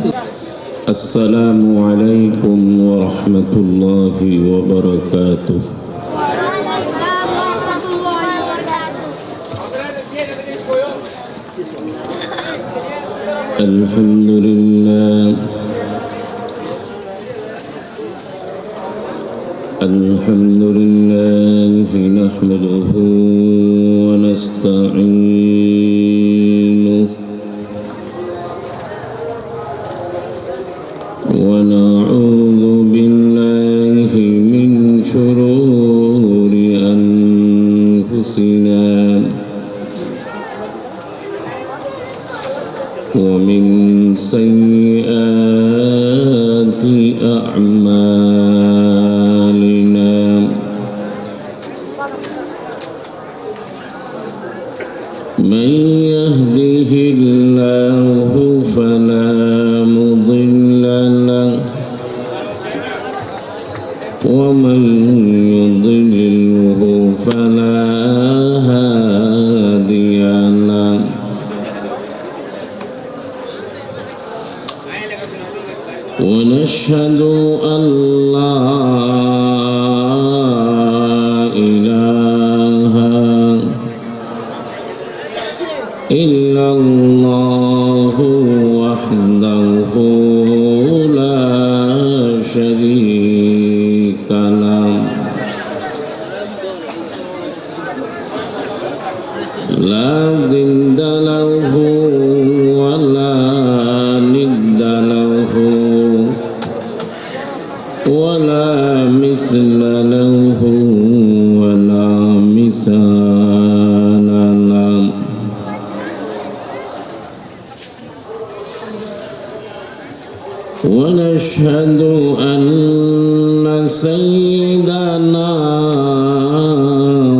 السلام عليكم ورحمة الله وبركاته. الحمد لله نحمده ونستعينه ونعوذ بالله من شرور أنفسنا ومن سيئات أعمالنا من يهده الله فلا مضل له ومن يضلله فلا هادي له ونشهد أن لا إله إلا الله وحده لا شريك له لا ضد له ولا ند له ولا مثل له ولا مثال له ونشهد أن سيدنا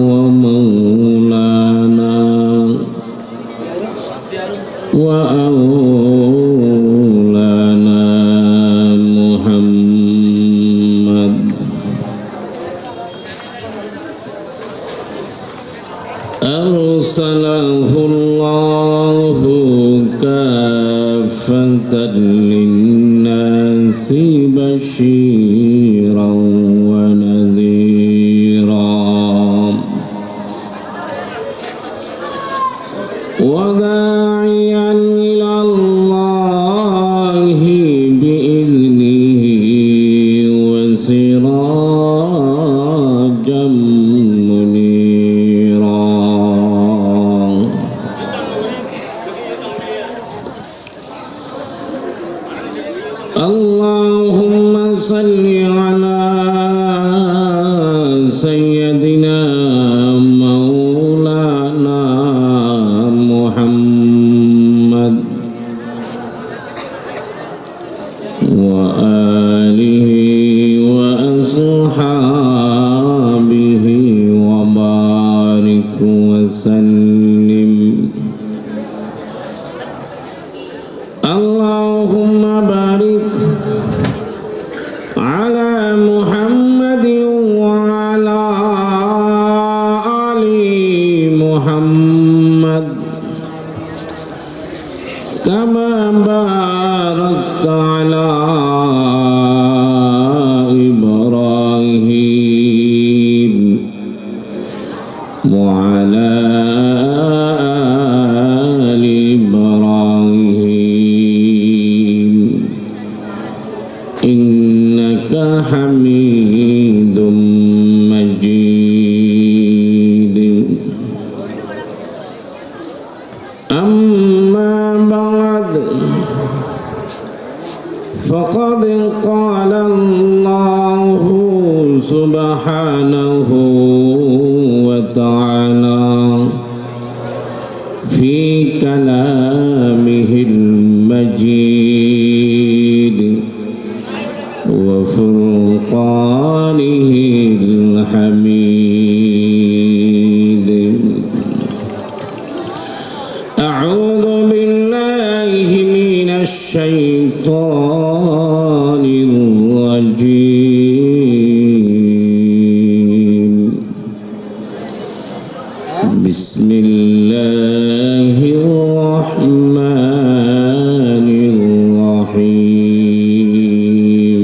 ومولانا وأولانا محمد أرسله الله كافة للناس بشيرا ونذيرا وداعيا إلى الله بإذنه وسراجا منيرا اللهم صل على سيدنا مولانا محمد وآله وأصحابه وبارك وسلم اللهم بارك على محمد وعلى آل محمد كما باركت على إبراهيم وعلى آل إبراهيم إنك حميد مجيد أما بعد فقد قال الله سبحانه وتعالى في كلامه المجيد وفرقانه الحميد أعوذ بالله من الشيطان الرجيم بسم الله الرحمن الرحيم الرحيم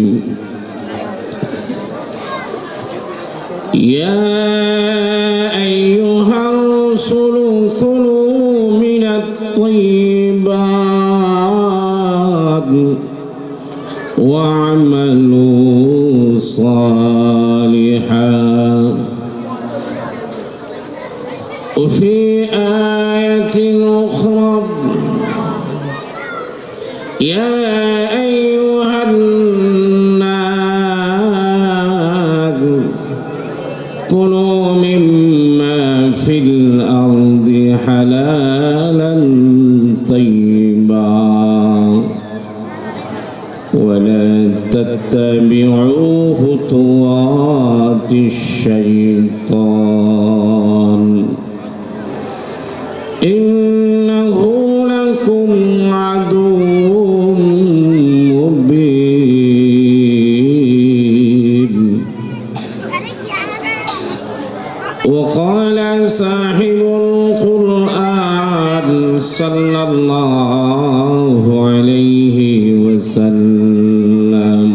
يا أيها الرسل كلوا من الطيبات واعملوا صالحا وفي آية أخرى يا أيها الناس كلوا مما في الأرض حلالا طيبا ولا تتبعوا خطوات الشيطان إنه لكم عدو مبين. وقال صاحب القرآن صلى الله عليه وسلم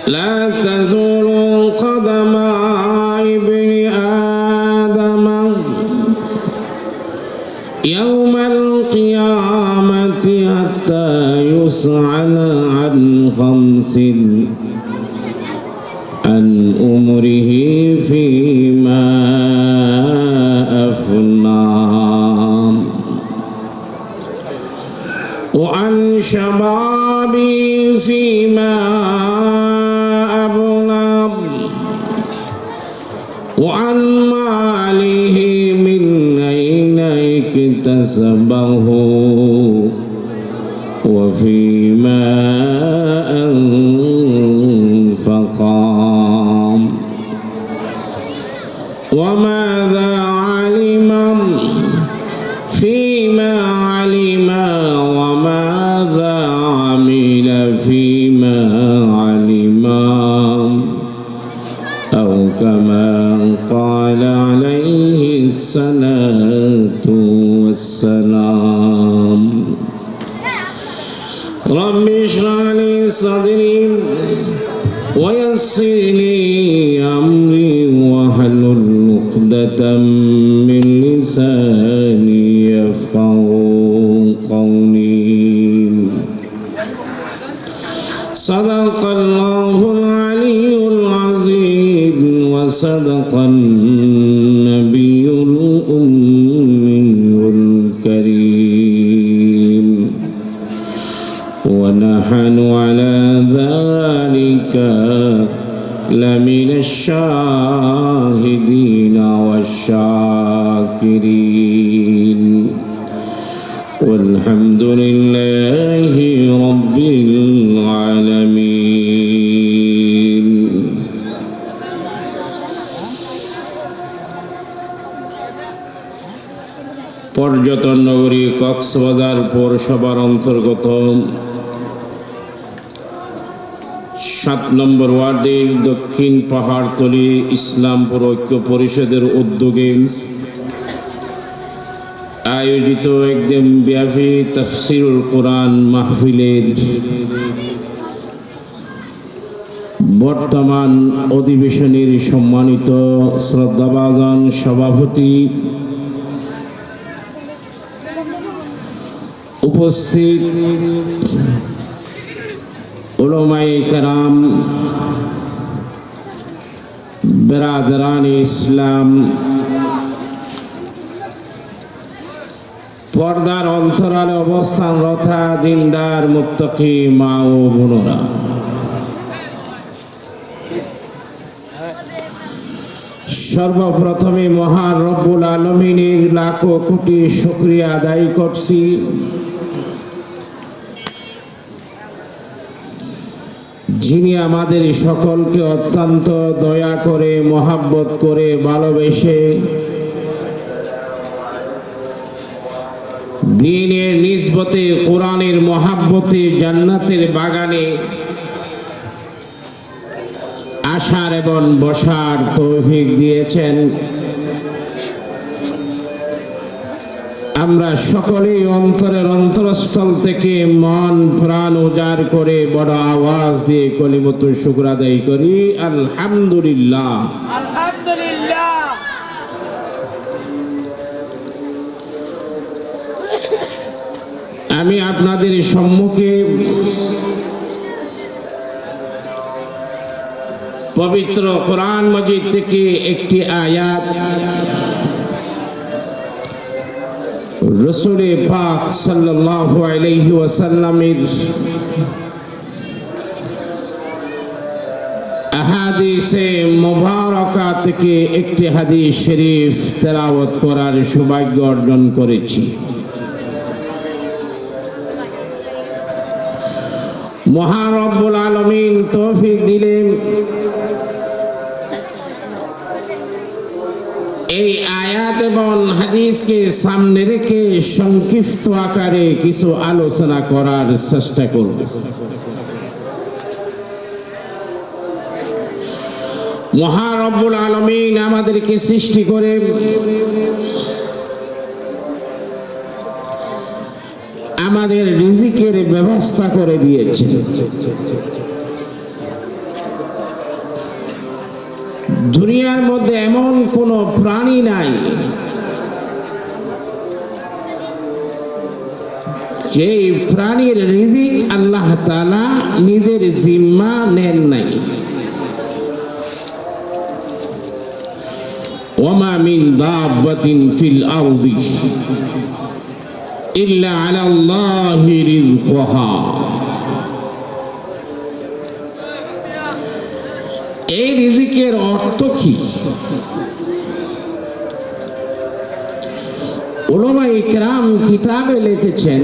لا تزول قدم ابن آدم يوم القيامة حتى يسأل عن خمس عن أمره فيما أفنى وعن شبابه فيما أبلى وعن ماله من أين اكتسبه وفيما أنفقه وماذا علم فيما علم وماذا عمل فيما علم أو كما قال عليه الصلاة والسلام رب اشرح لي صدري ويسر لي أمري واحلل عقدة من لساني يفقهوا قولي صدق الله العلي العظيم وصدق النبي الأمي الكريم ونحن على ذلك لمن الشاهدين والشاكرين والحمد لله رب العالمين. পর্যটন নগরী কক্সবাজার পৌরসভার অন্তর্গত 7 নম্বর ওয়ার্ডের দক্ষিণ পাহাড়তলী ইসলামপুর ঐক্য পরিষদের উদ্যোগে আয়োজিত একদিন ব্যাপী তাফসীরুল কোরআন মাহফিলের বর্তমান অধিবেশনের সম্মানিত শ্রদ্ধাভাজন সভাপতি, উপস্থিত উলামায়ে কেরাম, বেরাদরানে ইসলাম, পর্দার অন্তরালে অবস্থানরত দিনদার মুত্তাকি মা ও বোনেরা, সর্বপ্রথমে মহান রব্বুল আলামিনের লাখো কোটি শুকরিয়া আদায় করছি যিনি আমাদের সকলকে অত্যন্ত দয়া করে, মহাব্বত করে, ভালোবেসে দ্বীনের নিসবতে, কোরআনের মহাব্বতে জান্নাতের বাগানে আসার এবং বসার তৌফিক দিয়েছেন। আমরা সকলেই অন্তরের অন্তরস্থল থেকে মন প্রাণ উজাড় করে বড় আওয়াজ দিয়ে কলিমাতুল শুকর আদায় করি, আলহামদুলিল্লাহ। আলহামদুলিল্লাহ। আমি আপনাদের সম্মুখে পবিত্র কোরআন মাজিদ থেকে একটি আয়াত রাসূল পাক সাল্লাল্লাহু আলাইহি ওয়াসাল্লামের আহাদিসে মুবারাকা থেকে একটি হাদিস শরীফ তেলাওয়াত করার সৌভাগ্য অর্জন করেছি। মহান রব্বুল আলামিন তৌফিক দিলেন এই আয়াত এবং হাদিসকে সামনে রেখে সংক্ষিপ্ত আকারে কিছু আলোচনা করার চেষ্টা করব। মহান রব্বুল আলামিন আমাদেরকে সৃষ্টি করে আমাদের রিজিকের ব্যবস্থা করে দিয়েছে। দুনিয়ার মধ্যে এমন কোন প্রাণী নাই যে প্রাণীর রিজিক আল্লাহ তাআলা নিজের জিম্মা নেন নাই। ওয়ামা মিন দাব্বাতিন ফিল আরদি ইল্লা আলাল্লাহি রিজকুহা। এই রিজিকের অর্থ কি? উলামা ইকরাম কিতাবে লিখেছেন,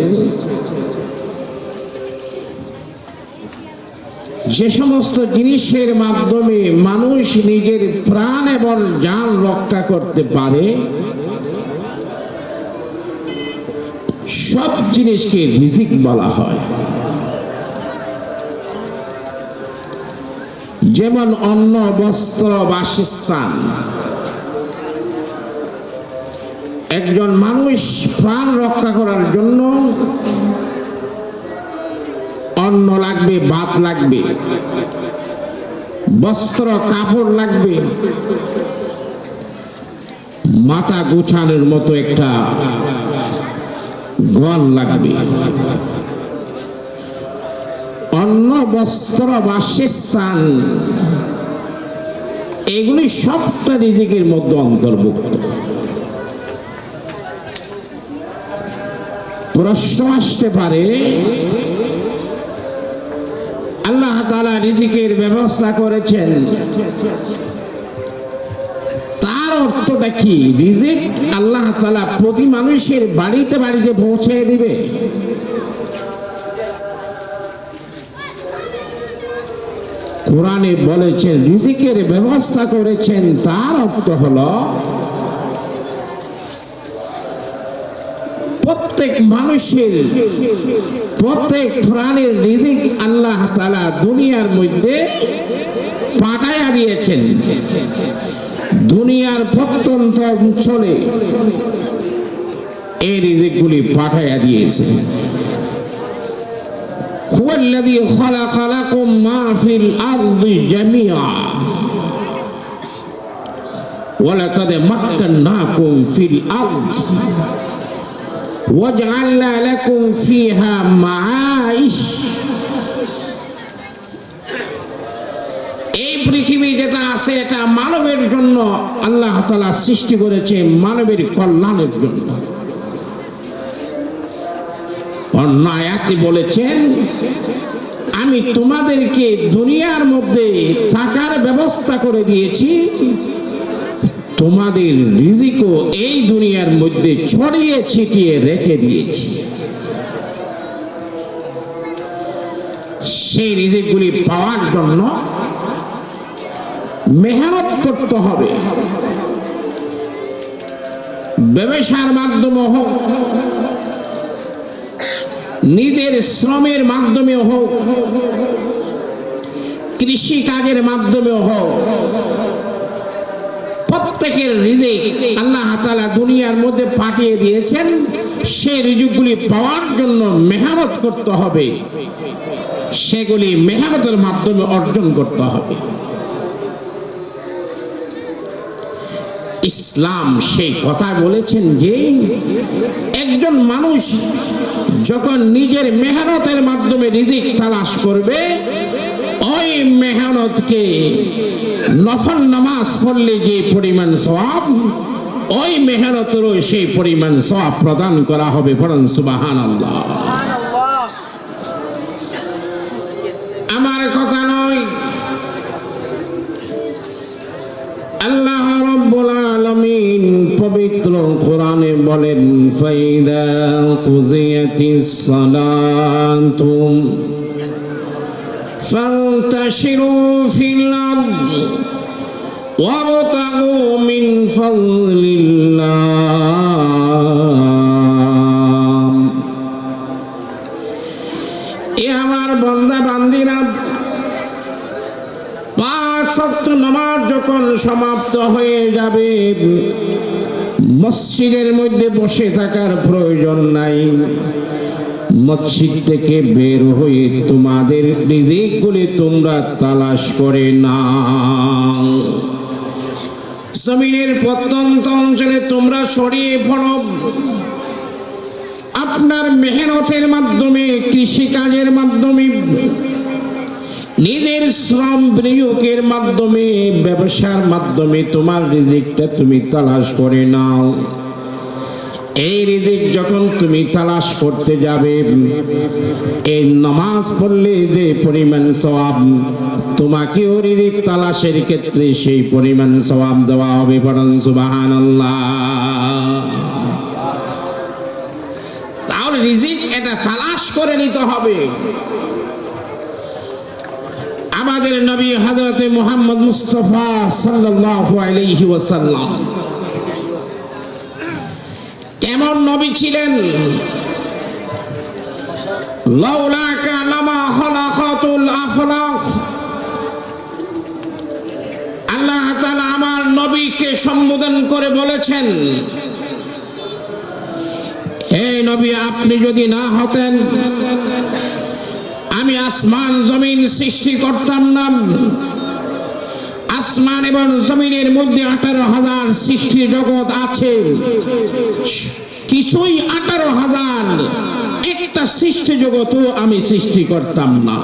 যে সমস্ত জিনিসের মাধ্যমে মানুষ নিজের প্রাণ এবং জান রক্ষা করতে পারে সব জিনিসকে রিজিক বলা হয়। যেমন অন্ন, বস্ত্র, বাসস্থান। একজন মানুষ প্রাণ রক্ষা করার জন্য অন্ন লাগবে, ভাত লাগবে, বস্ত্র কাপড় লাগবে, মাথা গুছানোর মতো একটা গল লাগবে। অন্ন, বস্ত্র, বাসস্থান এগুলি সবটা রিজিকের মধ্যে অন্তর্ভুক্ত। প্রশ্ন আসতে পারে, আল্লাহ তাআলা রিজিকের ব্যবস্থা করেছেন, তার অর্থটা কি? রিজিক আল্লাহ তাআলা প্রতি মানুষের বাড়িতে বাড়িতে পৌঁছে দিবে? কোরআনে বলেছেন রিজিকের ব্যবস্থা করেছেন, তার অর্থ হলো প্রত্যেক মানুষের, প্রত্যেক প্রাণীর রিজিক আল্লাহ তাআলা দুনিয়ার মধ্যে পাঠাইয়া দিয়েছেন। দুনিয়ার প্রত্যন্ত অঞ্চলে এই রিজিকগুলি পাঠাইয়া দিয়েছেন। হুয়াল্লাযী খালাকা লাকুম মা ফিল আরদি জামিআ ওয়া লাকাদ মাক্কান্নাকুম ফিল আরদ ওয়াজআলনা লাকুম ফিহা মাআইশ। এই পৃথিবী যেটা আছে এটা মানবের জন্য আল্লাহ তাআলা সৃষ্টি করেছে, মানবের কল্যাণের জন্য। অন্য আয়াতে বলেছেন, আমি তোমাদেরকে দুনিয়ার মধ্যে থাকার ব্যবস্থা করে দিয়েছি, তোমাদের রিজিকও এই দুনিয়ার মধ্যে ছড়িয়ে ছিটিয়ে রেখে দিয়েছি। সেই রিজিকগুলি পাওয়ার জন্য মেহনত করতে হবে। ব্যবসার মাধ্যমে হোক, নিজের শ্রমের মাধ্যমে হোক, কৃষি কাজের মাধ্যমে হোক, প্রত্যেকের রিজিক আল্লাহ তাআলা দুনিয়ার মধ্যে পাঠিয়ে দিয়েছেন। সেই রিজিকগুলি পাওয়ার জন্য মেহনত করতে হবে, সেগুলি মেহনতের মাধ্যমে অর্জন করতে হবে। ইসলাম সেই কথা বলেছেন যে একজন মানুষ যখন নিজের মেহনতের মাধ্যমে রিজিক তালাশ করবে, ওই মেহনতকে নফল নামাজ পড়লে যে পরিমাণ সওয়াব, ওই মেহনতেরও সেই পরিমাণ সওয়াব প্রদান করা হবে। পড়ুন সুবহানাল্লাহ। সুবহানাল্লাহ। আমার কথা নয়, আল্লাহ রাব্বুল আলামিন পবিত্র কোরআনে বলেন, ফাইদা কুজিয়াতিস সালাতু ফান্তাশিরু ফিল আরদ ওয়াবতাগু মিন ফাদলিল্লাহ। এ আমার বান্দা বান্দিরা, পাঁচ ওয়াক্ত নামাজ যখন সমাপ্ত হয়ে যাবে, মসজিদের মধ্যে বসে থাকার প্রয়োজন নাই। মসজিদ থেকে বের হয়ে তোমাদের রিজিকগুলি তোমরা তালাশ করে নাও। জমিনের প্রত্যন্ত অঞ্চলে তোমরা ছড়িয়ে পড়ো। আপনার মেহনতের মাধ্যমে, কৃষিকাজের মাধ্যমে, নিজের শ্রম বিনিয়োগের মাধ্যমে, ব্যবসার মাধ্যমে তোমার রিজিকটা তুমি তালাশ করে নাও। এই রিজিক যখন তুমি তালাশ করতে যাবে, এই নামাজ পড়লে যে পরিমাণ সওয়াব, তোমাকেও রিজিক তালাশের ক্ষেত্রে সেই পরিমাণ সওয়াব দেওয়া হবে। পড়ুন সুবহানাল্লাহ। তাহলে রিজিক এটা তালাশ করে নিতে হবে। আমাদের নবী হযরতে মুহাম্মদ মুস্তাফা সাল্লাল্লাহু আলাইহি ওয়াসাল্লাম কেমন নবী ছিলেন? লাউলাকা লামা খালাকাতুল আফলাক। আল্লাহ তাআলা আমার নবীকে সম্বোধন করে বলেছেন, হে নবী, আপনি যদি না হতেন, আমি আসমান জমিন সৃষ্টি করতাম না। আসমান এবং জমিনের মধ্যে 18,000 সৃষ্টি জগৎ আছে, কিছুই 18,000 একটা সৃষ্টি জগৎও আমি সৃষ্টি করতাম না।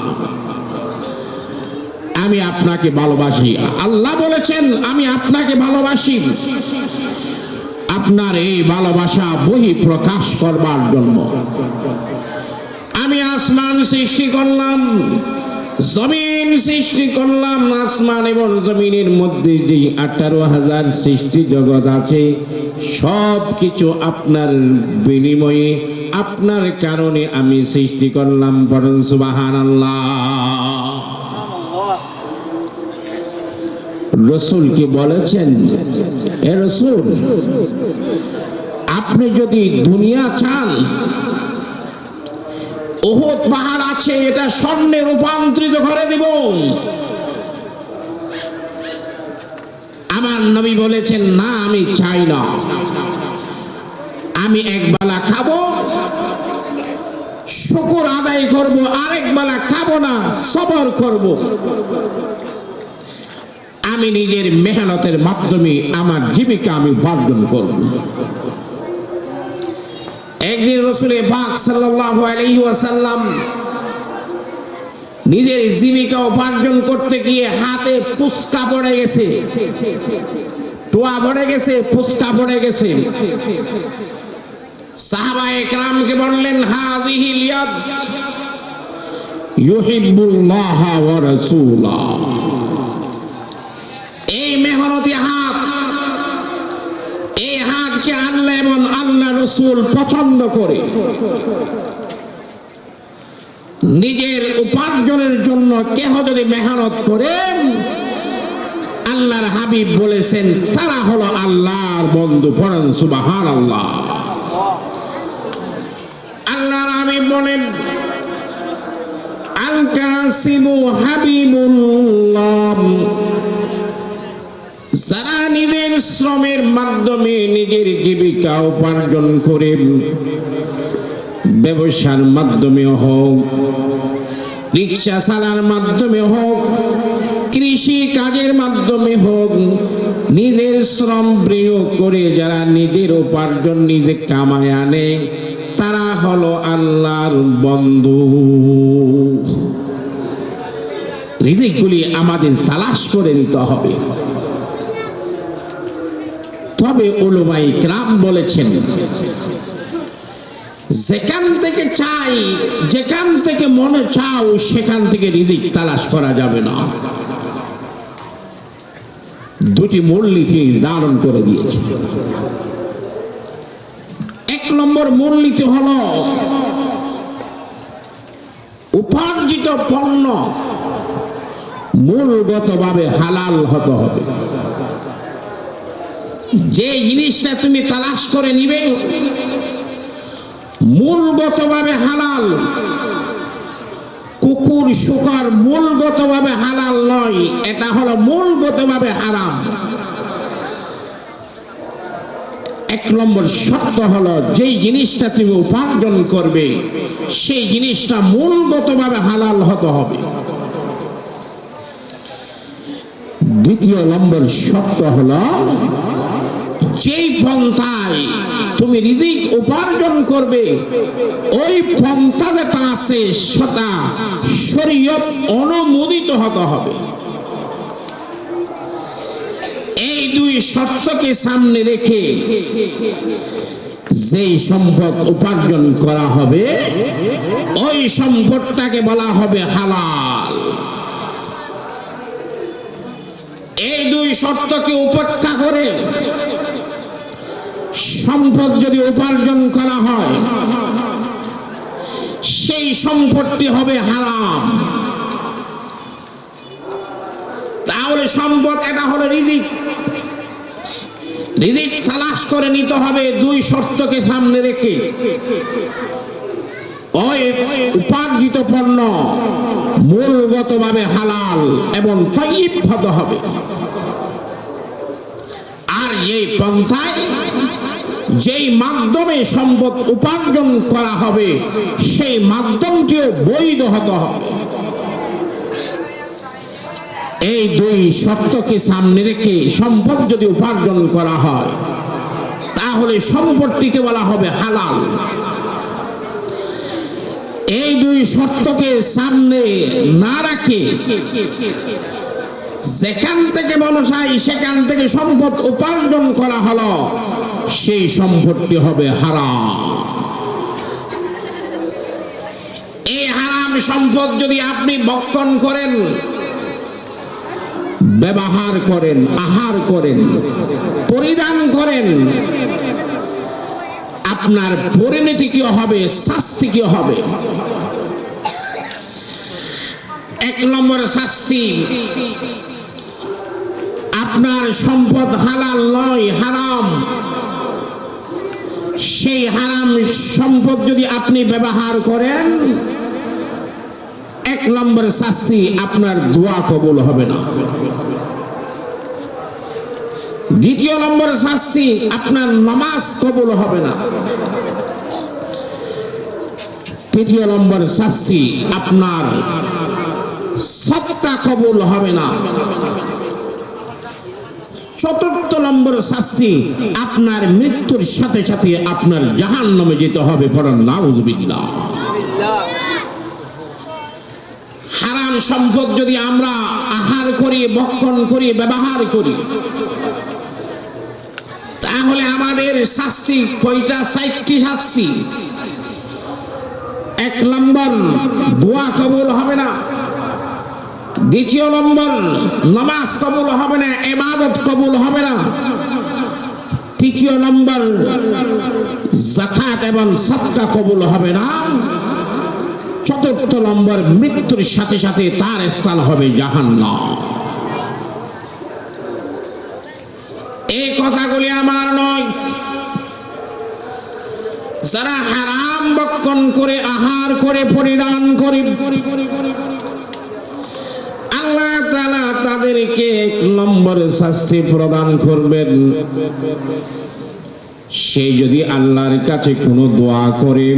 আমি আপনাকে ভালোবাসি। আল্লাহ বলেছেন, আমি আপনাকে ভালোবাসি। আপনার এই ভালোবাসা বহি প্রকাশ করবার জন্য আমি আসমান সৃষ্টি করলাম, জমিন সৃষ্টি করলাম। আসমান এবং জমিনের মধ্যে যে 18,000 সৃষ্টি জগৎ আছে, সব কিছু আপনার বিনিময়ে, আপনার কারণে আমি সৃষ্টি করলাম। পড়ুন সুবহানাল্লাহ। রাসূলকে বলেছেন, হে রাসূল, আপনি যদি দুনিয়া চান, উহুদ পাহাড় আছে, এটা স্বর্ণে রূপান্তরিত করে দেব। আমার নবী বলেছেন, না, আমি চাই না। আমি একবেলা খাবো, শুকর আদায় করব, আরেক বেলা খাবো না, সবর করব। আমি নিজের মেহনতের মাধ্যমে আমার জীবিকা আমি উপার্জন করব। একদিন রাসূল পাক সাল্লাল্লাহু আলাইহি ওয়াসাল্লাম নিজের জীবিকা উপার্জন করতে গিয়ে হাতে পুস্কা পড়ে গেছে, টোয়া পড়ে গেছে, পুস্কা পড়ে গেছে। সাহাবায়ে কেরামকে বললেন, হাযিহিল ইয়াদ ইউহিব্বুল্লাহ ওয়া রাসূলাহ। এই মেহনতি হাত, এই হাতকে আল্লাহ এবং আল্লাহ রাসূল পছন্দ করে। নিজের উপার্জনের জন্য কেহ যদি মেহনত করে, আল্লাহর হাবিব বলেছেন, তারা হলো আল্লাহর বন্ধু। পড়েন সুবহানাল্লাহ। আল্লাহর হাবিব বলেন, আল কাসিবু হাবিবুল্লাহ। যারা নিজের শ্রমের মাধ্যমে নিজের জীবিকা উপার্জন করে, ব্যবসার মাধ্যমে হোক, রিক্সা চালার মাধ্যমে হোক, কৃষি কাজের মাধ্যমে হোক, নিজের শ্রম প্রয়োগ করে যারা নিজের উপার্জন নিজে কামায় আনে তারা হলো আল্লাহর বন্ধু। রিজিকগুলি আমাদের তালাশ করে নিতে হবে। তবে উলামায়ে কিরাম বলেছেন, যেখান থেকে চাই, যেখান থেকে মনে চাও সেখান থেকে রিজিক তালাশ করা যাবে না। দুটি মূলনীতি নির্ধারণ করে দিয়েছে। এক নম্বর মূলনীতি হলো উপার্জিত পণ্য মূলগতভাবে হালাল হতে হবে। যে জিনিসটা তুমি তালাশ করে নিবে মূলগতভাবে হালাল। কুকুর শুকর মূলগতভাবে হালাল নয়, এটা হলো মূলগতভাবে হারাম। এক নম্বর শর্ত হলো যেই জিনিসটা তুমি উপার্জন করবে সেই জিনিসটা মূলগতভাবে হালাল হতে হবে। দ্বিতীয় নম্বর শর্ত হলো যেই পন্থায় তুমি রিজিক উপার্জন করবে ওই পন্থা যেটা আছে সেটা শরীয়ত অনুমোদিত হতে হবে। এই দুই শর্তকে সামনে রেখে যেই সম্পদ উপার্জন করা হবে ওই সম্পদটাকে বলা হবে হালাল। এই দুই শর্তকে উপেক্ষা করে সম্পদ যদি উপার্জন করা হয় সেই সম্পদটি হবে হারাম। তাহলে সম্পদ এটা হলো রিজিক। রিজিক তালাশ করে নিতে হবে দুই শর্তকে সামনে রেখে। ওই উপার্জিত পণ্য মূলগতভাবে হালাল এবং তাইয়্যিব হতে হবে। আর যেই পন্থায় যেই মাধ্যমে সম্পদ উপার্জন করা হবে সেই মাধ্যমটিও বৈধ হতে হবে। এই দুই শর্তকে সামনে রেখে সম্পদ যদি উপার্জন করা হয় তাহলে সম্পদটিকে বলা হবে হালাল। এই দুই শর্তকে সামনে না রাখে যেখান থেকে মনে চাই সেখান থেকে সম্পদ উপার্জন করা হলো সেই সম্পদটি হবে হারাম। এই হারাম সম্পদ যদি আপনি ভক্ষণ করেন, ব্যবহার করেন, আহার করেন, পরিধান করেন, আপনার পরিণতি কি হবে, শাস্তি কি হবে? এক নম্বর শাস্তি, আপনার সম্পদ হালাল নয়, হারাম। সেই হারাম সম্পদ যদি আপনি ব্যবহার করেন, এক নম্বর শাস্তি, আপনার দোয়া কবুল হবে না। দ্বিতীয় নম্বর শাস্তি, আপনার নামাজ কবুল হবে না। তৃতীয় নম্বর শাস্তি, আপনার সদকা কবুল হবে না। চতুর্থ নম্বর শাস্তি, আপনার মৃত্যুর সাথে সাথে আপনার জাহান্নামে যেতে হবে। পড়েন নাউযুবিল্লাহ। হারাম সম্পদ যদি আমরা আহার করি, ভক্ষণ করি, ব্যবহার করি তাহলে আমাদের শাস্তি কয়টা? 4টি শাস্তি। এক নম্বর, দোয়া কবুল হবে না। দ্বিতীয় নম্বর, নামাজ কবুল হবে না, ইবাদত কবুল হবে না। তৃতীয় নম্বর, যাকাত এবং সদকা কবুল হবে না। চতুর্থ নম্বর, মৃত্যুর সাথে সাথে তার স্থান হবে জাহান্নাম। এই কথাগুলি আমার নয়। যারা হারাম ভক্ষণ করে, আহার করে, পরিধান করে, আল্লাহ তাআলা তার তাদেরকে 1 নম্বরে শাস্তি প্রদান করবেন, সে যদি আল্লাহর কাছে কোনো দোয়া করে,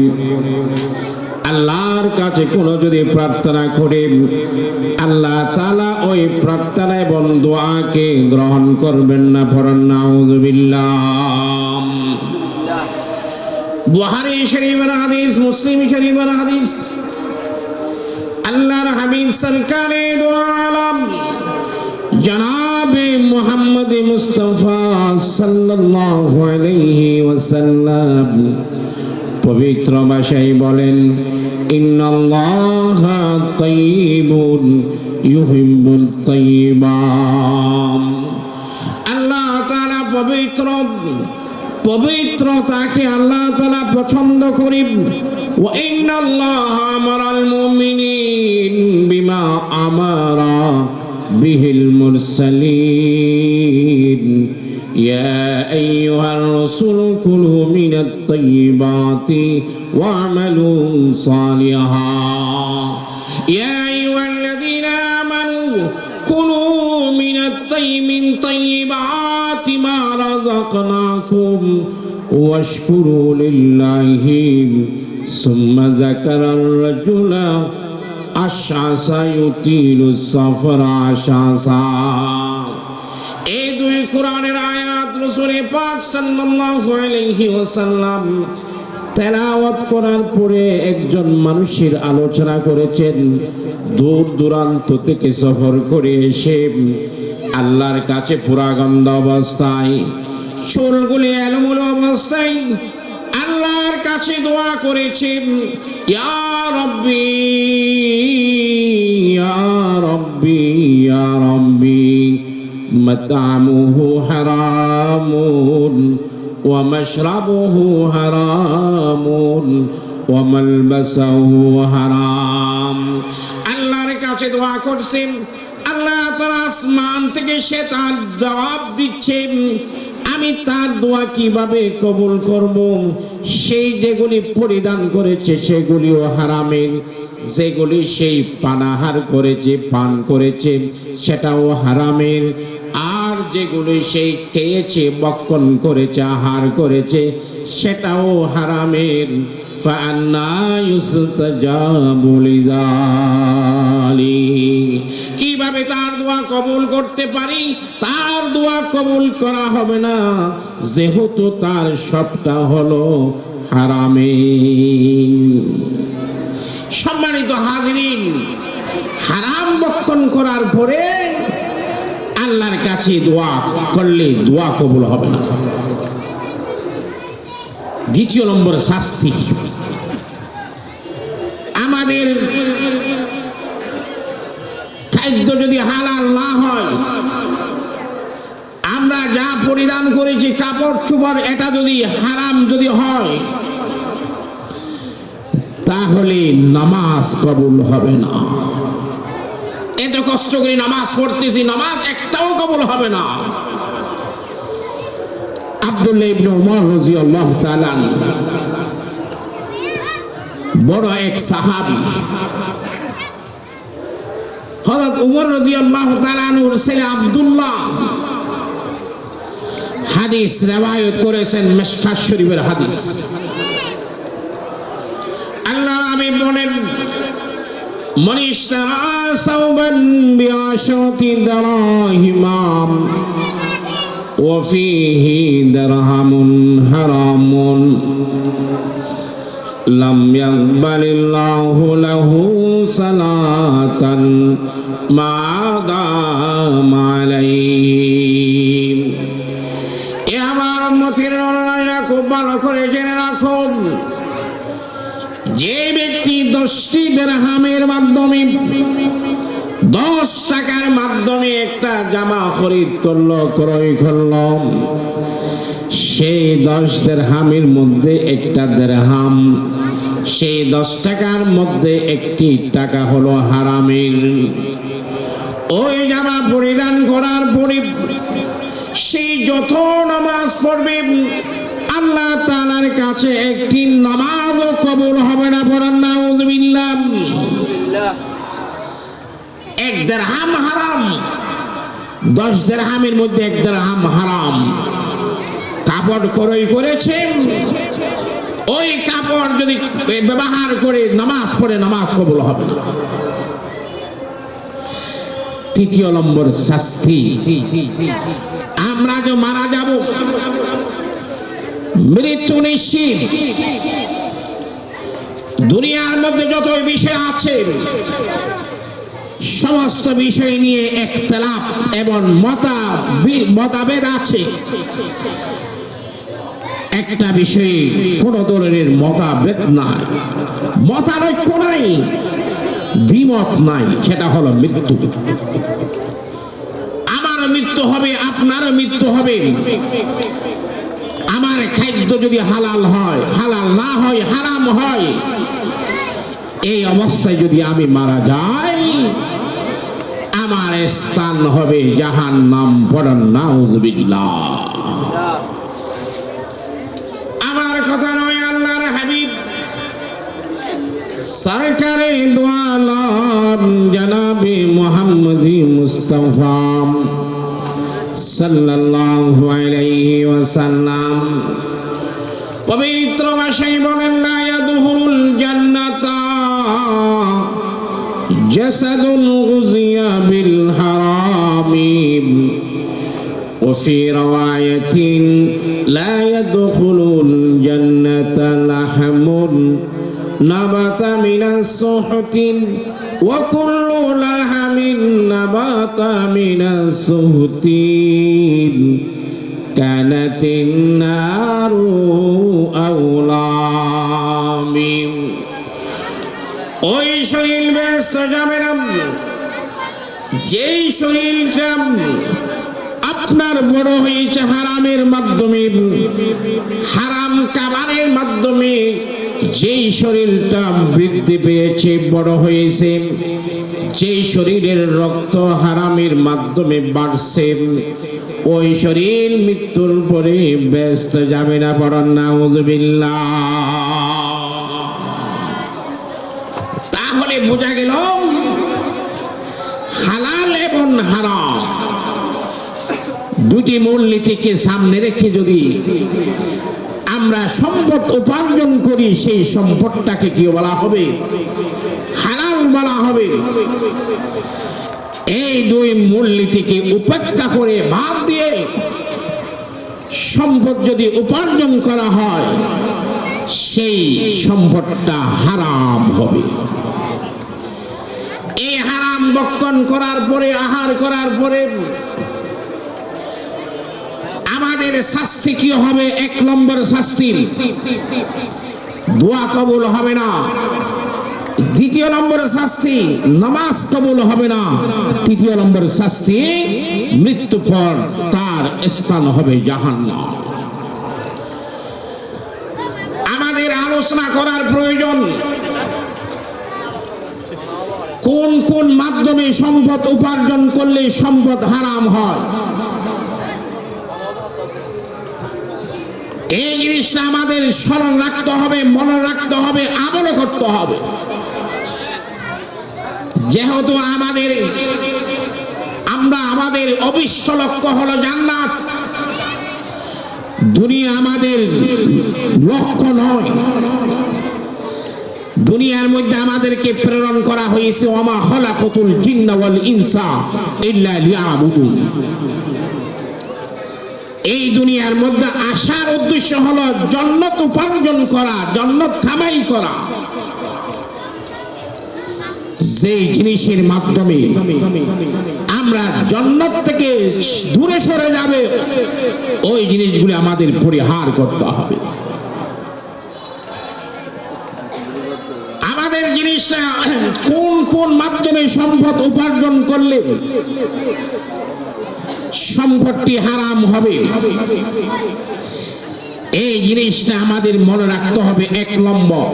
আল্লাহর কাছে কোনো যদি প্রার্থনা করে, আল্লাহ তাআলা ওই প্রার্থনা এবং দোয়াকে গ্রহণ করবেন না। পড়েন নাউযুবিল্লাহ। বুখারী শরীফের হাদিস, মুসলিম শরীফের হাদিস, আল্লাহর হাবিব সরকারে দো আলম জনাবে মুহাম্মদ মুস্তাফা সাল্লাল্লাহু আলাইহি ওয়াসাল্লাম পবিত্র ভাষায় বলেন, ইন্নাল্লাহা তাইয়্যিবুন ইউহিব্বুত তাইয়্যিবান। আল্লাহ তাআলা পবিত্র, পবিত্রতাকে আল্লাহ তাআলা পছন্দ করেন। ওয়া ইন্নাল্লাহা আমারাল মুমিনিন বিমা আমারা বিহিল মুরসালিন ইয়া আইয়ুহার রাসূলু কুলু মিনাত তাইয়্যিবাতি ওয়া'মালু সালিহা ইয়া আইয়ুহাল্লাযীনা আমানু কুলু মিনাত তাইয়্যিবাতি মা রাযাকনাকুম ওয়াশকুরু লিল্লাহি সুম্মা যাকারার রাজুলা আশআসা ইউতিলুস সাফরা আশআসা। এই দুই কোরআনের আয়াত রাসূল পাক সাল্লাল্লাহু আলাইহি ওয়াসাল্লাম তেলাওয়াত করার পরে একজন মানুষের আলোচনা করেছেন। দূর দূরান্ত থেকে সফর করে এসে আল্লাহর কাছে পুরাগন্ধ অবস্থায়, চুলগুলি এলোমেলো অবস্থায় আল্লাহর কাছে দোয়া করেছেন, ইয়া রাব্বি ইয়া রাব্বি ইয়া রাব্বি মাতআমুহু হারামুন ওয়া মাশরাবুহু হারামুন ওয়া মালবাসুহু হারাম। আল্লাহর কাছে দোয়া করছেন, আল্লাহ তাআলা আসমান থেকে সে তার জবাব দিচ্ছেন, আমি তার দোয়া কিভাবে কবুল করব? সেই যেগুলি পরিধান করেছে সেগুলিও হারামের, যেগুলি সেই পানাহার করেছে, পান করেছে সেটাও হারামের, আর যেগুলি সেই খেয়েছে, বক্ষণ করেছে, আহার করেছে সেটাও হারামের। ফাআন্না ইউস্তাজাবু লিযালিক। কিভাবে তার দোয়া কবুল করতে পারি? তার দোয়া কবুল করা হবে না, যেহেতু তার সবটা হলো হারামের। সম্মানিত হাজিরিন, হারাম বক্ষণ করার পরে আল্লাহর কাছে দোয়া করলে দোয়া কবুল হবে না। দ্বিতীয় নম্বর শাস্তি, আমাদের খাদ্য যদি হালাল না হয়, আমরা যা পরিধান করেছি কাপড় চোপড় এটা যদি হারাম যদি হয়, তাহলে নামাজ কবুল হবে না। এত কষ্ট করে নামাজ পড়তেছি, নামাজ একটাও কবুল হবে না। আব্দুল্লাহ ইবনে উমর রাদিয়াল্লাহু তাআলা বড় এক সাহাবী, হযরত উমর রাদিয়াল্লাহু তাআলা আনহুর ছেলে আব্দুল্লাহ হাদিস রওয়ায়াত করেছেন, মিশকাত শরীফের হাদিস। আল্লাহ নবী বলেন, মান ইশতারা সাওবান বিআশাতি দারাহিমা ওয়া ফীহি দিরহামুন হারামুন লাম ইয়াকবালিল্লাহু লাহু সালাতান মা দামা আলাইহি। এ আমার উম্মতের নরনারীরা খুব ভালো করে জেনে রাখুন, যে ব্যক্তি 10টি দিরহামের মাধ্যমে 10 টাকার মাধ্যমে একটা জামা খরিদ করলো, ক্রয় করলো, সেই 10 দিরহামের মধ্যে একটা দিরহাম, সেই 10 টাকার মধ্যে একটি টাকা হলো হারামের। ওই জামা পরিধান করার পরে সেই যত নামাজ পড়বে আল্লাহ তাআলার কাছে একটি নামাজও কবুল হবে না। পড়েন নাউযুবিল্লাহ। 1 দিরহাম হারাম, 10 দিরহামের মধ্যে 1 দিরহাম হারাম। কাপড় ক্রয় করেছেন, ওই কাপড় যদি ব্যবহার করে নামাজ পড়ে নামাজ কবুল হবে না। তৃতীয় নম্বর শাস্তি, আমরা যে মারা যাব, মৃত্যু নিশ্চিত। দুনিয়ার মধ্যে যত বিষয় আছে সমস্ত বিষয় নিয়ে ইখতিলাফ এবং মতভেদ আছে। একটা বিষয়ে কোন ধরনের মতভেদ নাই, মতানৈক্য নাই, দ্বিমত নাই, সেটা হলো মৃত্যু। আমারও মৃত্যু হবে, আপনারও মৃত্যু হবে। আমার খাদ্য যদি হালাল হয়, হালাল না হয়, হারাম হয়, এই অবস্থায় যদি আমি মারা যাই, আমার স্থান হবে জাহান্নাম। পড়েন নাউযুবিল্লাহ। আমার কথা নয়, আল্লাহর হাবিব সরকারে দু আলম জনাবে মুহাম্মদি মুস্তাফা সাল্লাল্লাহু আলাইহি ওয়াসাল্লাম পবিত্র ভাষায় বলেন, লা ইয়াদখুলুল জান্নাতা জাসাদুন গুযিয়া বিল হারামি ওয়া ফি রাওয়ায়াতিন লা ইয়াদখুলুল জান্নাতা লাহমুন নাবাতা মিনাস সুহতিন ওয়া কুল্লু লাহমিন নাবাতা মিনাস সুহতিন কানাতিন নারু আওলা মিন। ওই শরীর ব্যস্ত যাবে না যেই শরীরটা আপনার বড় হয়েছে হারামের মাধ্যমে, হারাম কামারের মাধ্যমে যেই শরীরটা বৃদ্ধি পেয়েছে, বড় হয়েছে, যেই শরীরের রক্ত হারামের মাধ্যমে বাড়ছে, ওই শরীর মৃত্যুর পরে ব্যস্ত যাবে না। পড়েন নাউযুবিল্লাহ। তাহলে বোঝা গেল হালাল এবং হারাম দুটি মূলনীতিকে সামনে রেখে যদি আমরা সম্পদ উপার্জন করি, সেই সম্পদটাকে কি বলা হবে? হালাল বলা হবে। এই দুই মূলনীতিকে উপেক্ষা করে বাদ দিয়ে সম্পদ যদি উপার্জন করা হয়, সেই সম্পদটা হারাম হবে। এই হারাম ভক্ষণ করার পরে, আহার করার পরে আমাদের শাস্তি কি হবে? 1 নম্বর শাস্তি, দোয়া কবুল হবে না। 2 নম্বর শাস্তি, নামাজ কবুল হবে না। 3 নম্বর শাস্তি, মৃত্যু পর তার স্থান হবে জাহান্নাম। আমাদের আলোচনা করার প্রয়োজন, কোন কোন মাধ্যমে সম্পদ উপার্জন করলে সম্পদ হারাম হয়। এই জিনিসটা আমাদের স্মরণ রাখতে হবে, মনে রাখতে হবে, আমল করতে হবে। যেহেতু আমাদের অবিষ্ট লক্ষ্য হলো জান্নাত, দুনিয়া আমাদের লক্ষ্য নয়। দুনিয়ার মধ্যে আমাদেরকে প্রেরণ করা হয়েছে, ওমা খালাকাতুল জিন্না ওয়াল ইনসা ইল্লা লিয়াবুদুন। এই দুনিয়ার মধ্যে আসার উদ্দেশ্য হলো জান্নাত উপার্জন করা, জান্নাত কামাই করা। যেই জিনিসের মাধ্যমে আমরা জান্নাত থেকে দূরে সরে যাবে, ওই জিনিসগুলো আমাদের পরিহার করতে হবে। আমাদের জিনিসটা কোন কোন মাধ্যমে সম্পদ উপার্জন করলে সম্পদটি হারাম হবে, এই জিনিসটা আমাদের মনে রাখতে হবে। 1 নম্বর,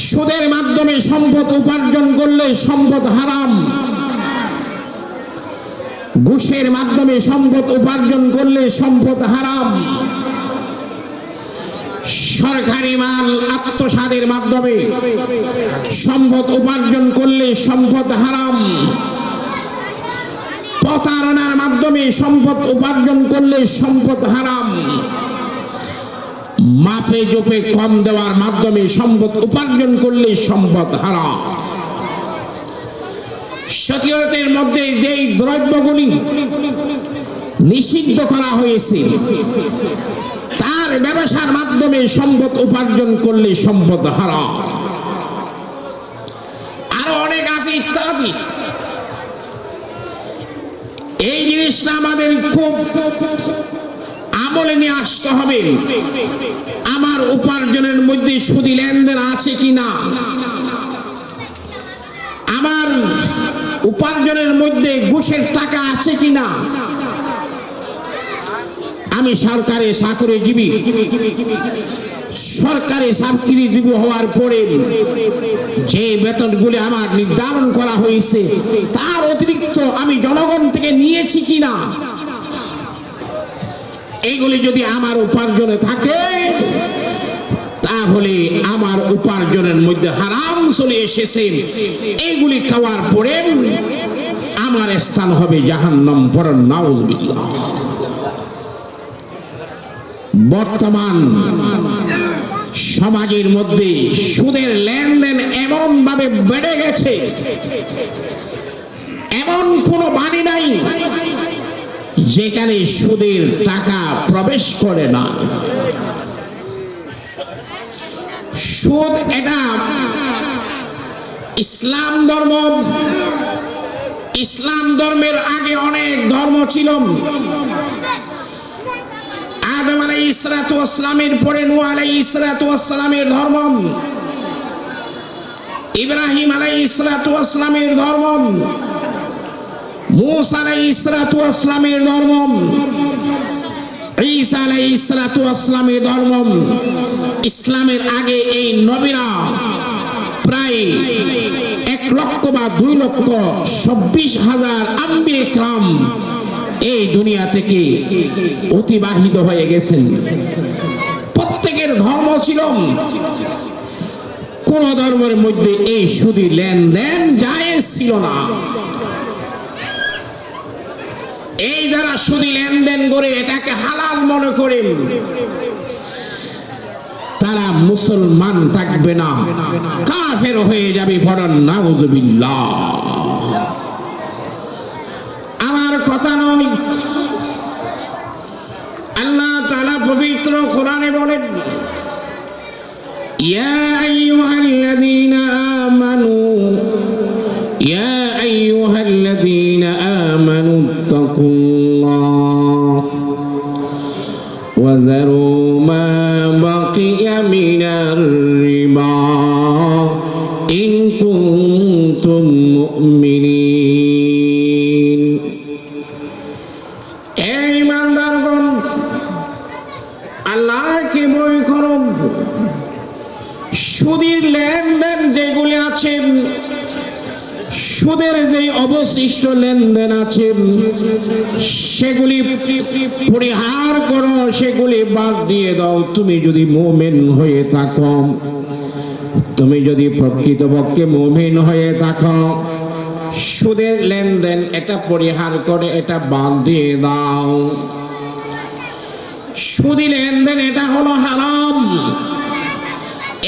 সুদের মাধ্যমে সম্পদ উপার্জন করলে সম্পদ হারাম। ঘুষের মাধ্যমে সম্পদ উপার্জন করলে সম্পদ হারাম। সরকারি মাল আত্মসাতের মাধ্যমে সম্পদ উপার্জন করলে সম্পদ হারাম। প্রতারণার মাধ্যমে সম্পদ উপার্জন করলে সম্পদ হারাম, মাপে জোপে কম দেওয়ার মাধ্যমে সম্পদ উপার্জন করলে সম্পদ হারাম। শরীয়তের মধ্যে যেই দ্রব্যগুলি নিষিদ্ধ করা হয়েছে তার ব্যবসার মাধ্যমে সম্পদ উপার্জন করলে সম্পদ হারাম। আরো অনেক আছে ইত্যাদি। এই জিনিসটা আমাদের খুব আমলে নিয়ে আসতে হবে। আমার উপার্জনের মধ্যে সুদি লেনদেন আছে কিনা, আমার উপার্জনের মধ্যে ঘুষের টাকা আছে কিনা। আমি সরকারি চাকরিজীবী, সরকারি চাকরিজীবী হওয়ার পরে যে বেতনগুলি আমার নির্ধারণ করা হয়েছে তার অতিরিক্ত আমি জনগণ থেকে নিয়েছি কিনা, এইগুলি যদি আমার উপার্জনে থাকে তাহলে আমার উপার্জনের মধ্যে হারাম চলে এসেছে। এইগুলি খাওয়ার পরে আমার স্থান হবে জাহান্নাম। পড়েন নাউযুবিল্লাহ। বর্তমান সমাজের মধ্যে সুদের লেনদেন এমন ভাবে বেড়ে গেছে, এমন কোনো বাণী নাই যেখানে সুদের টাকা প্রবেশ করে না। সুদ এটা ইসলাম ধর্ম, ইসলাম ধর্মের আগে অনেক ধর্ম ছিল। আদম আলাইহিস সালাতু ওয়াস সালামের পরে নূহ আলাইহিস সালাতু ওয়াস সালামের ধর্ম, ইব্রাহিম আলাইহিস সালাতু ওয়াস সালামের ধর্ম, মূসা আলাইহিস সালাতু ওয়াস সালামের ধর্ম, ঈসা আলাইহিস সালাতু ওয়াস সালামের ধর্ম। ইসলামের আগে এই নবীরা প্রায় 1 লক্ষ বা 2 লক্ষ 26,000 আম্বিয়া کرام এই দুনিয়া থেকে অতিবাহিত হয়ে গেছেন। প্রত্যেকের ধর্ম ছিল, কোন ধর্মের মধ্যে এই সুদি লেনদেন জায়েজ ছিল না। এই যারা সুদি লেনদেন করে এটাকে হালাল মনে করেন তারা মুসলমান থাকবে না, কাফের হয়ে যাবে। পড়েন নাউযুবিল্লাহ। আমার কথা নয়, আল্লাহ তাআলা পবিত্র কোরআনে বলেন, ইয়া আইয়ুহাল্লাযীনা আমানু ইয়া আইয়ুহাল্লাযীনা আমানু তাকুল্লাহ ওয়া যারু মা বাকিয়া মিনার রিবা ইন কুনতুম মুমিনিন। এই ইমানদারগণ, আল্লাহকে ভয় করো। সুদের লেনদেন যেগুলি আছে, সুদের যে অবশিষ্ট লেনদেন আছে সেগুলি পরিহার করো, সেগুলি বাদ দিয়ে দাও। তুমি যদি মুমিন হয়ে থাকো, তুমি যদি প্রকৃতপক্ষে মুমিন হয়ে থাকো, সুদের লেনদেন এটা পরিহার করে এটা বাদ দিয়ে দাও। সুদি লেনদেন এটা হলো হারাম।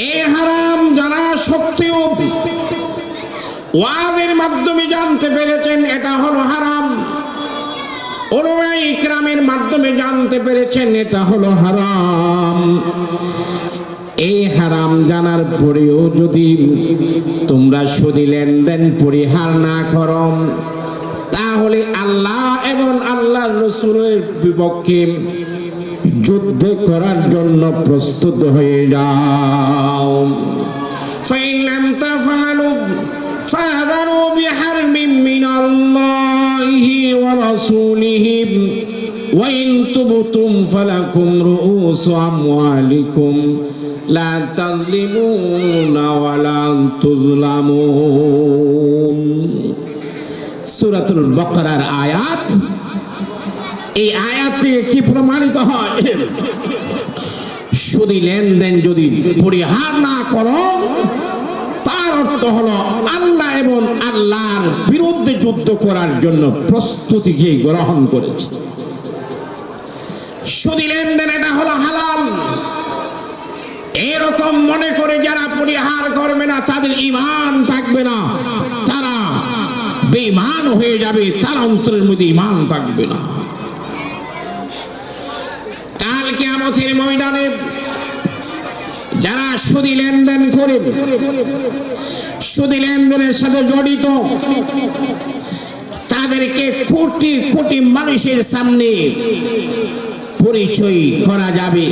এই হারাম যারা সত্যিও ওয়াজের মাধ্যমে জানতে পেরেছেন এটা হলো হারাম, উলামায়ে ইকরামের মাধ্যমে জানতে পেরেছেন এটা হলো হারাম। এই হারাম জানার পরেও যদি তোমরা সুদি লেনদেন পরিহার না করো তাহলে আল্লাহ এবং আল্লাহর রাসূলের বিপক্ষে যুদ্ধ করার জন্য প্রস্তুত হয়ে যাও। ফাইন লাম তাফআলু ফাযারু বিহারবিন মিনাল্লাহি ওয়া রাসূলিহি ওয়া ইন তুবতুম ফালাকুম রুউসু আমওয়ালিকুম লা তাযলিমুনা ওয়া লা তুযলামুন। সূরাতুল বাকারার আয়াত। এই আয়াত থেকে কি প্রমাণিত হয়? সুদি লেনদেন যদি পরিহার না করো তার অর্থ হলো আল্লাহ এবং আল্লাহর বিরুদ্ধে যুদ্ধ করার জন্য প্রস্তুতিকে গ্রহণ করেছে। সুদী লেনদেন এটা হলো হালাল। এরকম মনে করে যারা পরিহার করবে না তাদের ঈমান থাকবে না, তারা বেঈমান হয়ে যাবে, তার অন্তরের মধ্যে ঈমান থাকবে না। কাল কিয়ামতের ময়দানে যারা সুদী লেনদেন করে, সুদী লেনদেনের সাথে জড়িত, তাদেরকে কোটি কোটি মানুষের সামনে পরিচয় করা যাবে।